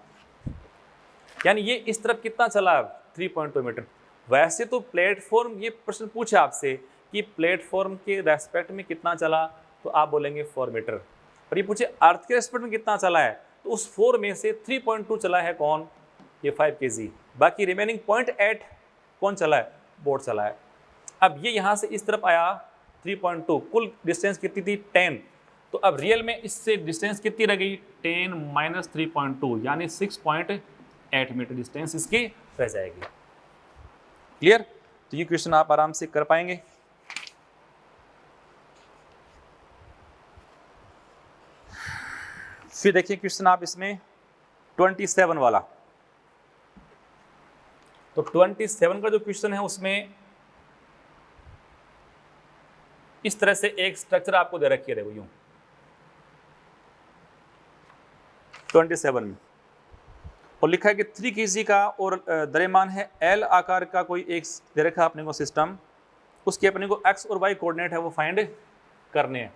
यानी ये इस तरफ कितना चला 3.2 मीटर। वैसे तो प्लेटफॉर्म, ये प्रश्न पूछे आपसे कि प्लेटफॉर्म के रेस्पेक्ट में कितना चला, तो आप बोलेंगे 4 मीटर। और ये पूछे अर्थ के रेस्पेक्ट में कितना चला है, तो उस 4 में से 3.2 चला है कौन, ये 5 kg, बाकी रिमेनिंग 0.8 कौन चला है, बोर्ड चला है। अब ये यहाँ से इस तरफ आया 3.2, कुल डिस्टेंस कितनी थी 10, तो अब रियल में इससे डिस्टेंस कितनी रह गई 10 माइनस 3.2 यानी 6.8 मीटर डिस्टेंस इसकी रह जाएगी। क्लियर? तो ये क्वेश्चन आप आराम से कर पाएंगे। फिर देखिए क्वेश्चन आप इसमें 27 वाला, तो 27 का जो क्वेश्चन है उसमें इस तरह से एक स्ट्रक्चर आपको दे रखी है, देखो यूं 27 में, और लिखा है कि 3 kg का और द्रव्यमान है L आकार का कोई एक दे रखा अपने को सिस्टम, उसके अपने को x और y कोऑर्डिनेट है वो फाइंड करने हैं।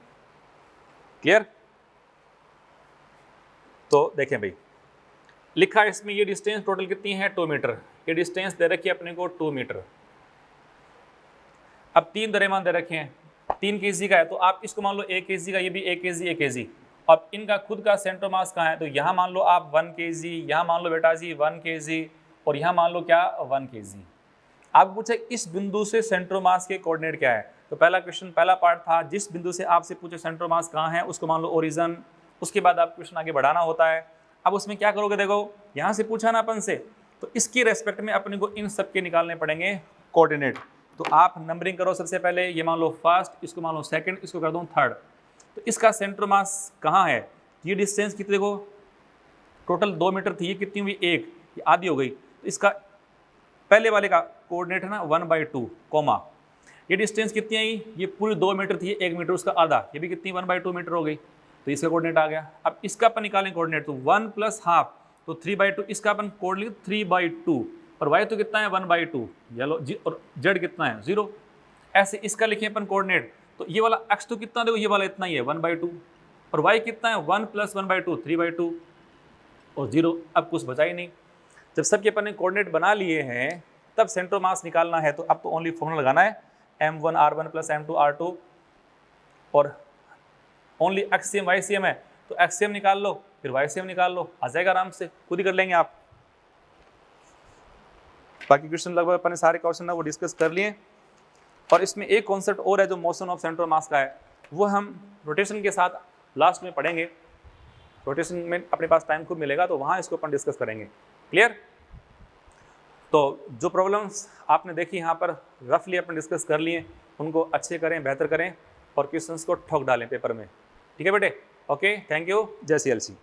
क्लियर? तो देखें भाई, लिखा है इसमें ये डिस्टेंस टोटल कितनी है 2 मीटर, ये डिस्टेंस दे रखी है अपने को 2 मीटर। अब 3 द्रव्यमान दे रखे हैं, 3 kg का है, तो आप इसको मान लो 1 kg का, ये भी 1 kg 1 kg। अब इनका खुद का सेंटर मास कहाँ है, तो यहाँ मान लो आप 1 kg, यहाँ मान लो बेटा जी 1 kg, और यहाँ मान लो क्या 1 kg। आप पूछे इस बिंदु से सेंटर मास के कोऑर्डिनेट क्या है, तो पहला क्वेश्चन पहला पार्ट था, जिस बिंदु से आपसे पूछे सेंटर मास कहाँ है उसको मान लो ओरिजिन, उसके बाद आप क्वेश्चन आगे बढ़ाना होता है। अब उसमें क्या करोगे, देखो यहाँ से पूछा ना अपन से, तो इसकी रेस्पेक्ट में अपने को इन सब के निकालने पड़ेंगे कोऑर्डिनेट। तो आप नंबरिंग करो, सबसे पहले ये मान लो फर्स्ट, इसको मान लो सेकंड, इसको कर दूँ थर्ड। तो इसका सेंटर मास कहाँ है, ये डिस्टेंस कितनी, देखो टोटल 2 मीटर थी, ये कितनी हुई 1, ये आधी हो गई, तो इसका पहले वाले का कोऑर्डिनेट है ना 1/2 कोमा, ये डिस्टेंस कितनी आई, ये पूरी 2 मीटर थी, 1 मीटर उसका आधा, ये भी कितनी 1/2 मीटर हो गई, तो इसका कोऑर्डिनेट आ गया। अब इसका अपन निकालें कोऑर्डिनेट, तो 1 + ½ तो 3/2, इसका अपन कोऑर्डिनेट 3/2, और y तो कितना है 1/2, येलो जी, और z कितना है 0। ऐसे इसका लिखें अपन कोऑर्डिनेट, तो ये वाला x तो कितना, देखो ये वाला इतना ही है 1/2, और y कितना है 1 + 1/2 3/2 और 0। अब कुछ बचा ही नहीं। जब सबके अपन ने कोऑर्डिनेट बना लिए हैं तब सेंटर मास निकालना है, तो अब तो ओनली फॉर्मूला लगाना है m1r1 + m2r2, और ओनली एक्ससीएम वाईसीएम है, तो एक्ससीएम निकाल लो फिर वाईसीएम निकाल लो, आ जाएगा आराम से, खुद ही कर लेंगे आप। बाकी क्वेश्चन लगभग अपन ने सारे क्वेश्चन वो डिस्कस कर लिए। और इसमें एक कॉन्सेप्ट और है जो मोशन ऑफ सेंटर मास का है, वो हम रोटेशन के साथ लास्ट में पढ़ेंगे। रोटेशन में अपने पास टाइम खूब मिलेगा तो वहाँ इसको अपन डिस्कस करेंगे। क्लियर? तो जो प्रॉब्लम्स आपने देखी यहाँ पर रफली अपन डिस्कस कर लिए, उनको अच्छे करें, बेहतर करें, और क्वेश्चंस को ठोक डालें पेपर में। ठीक है बेटे? Okay, thank you. जय CLC।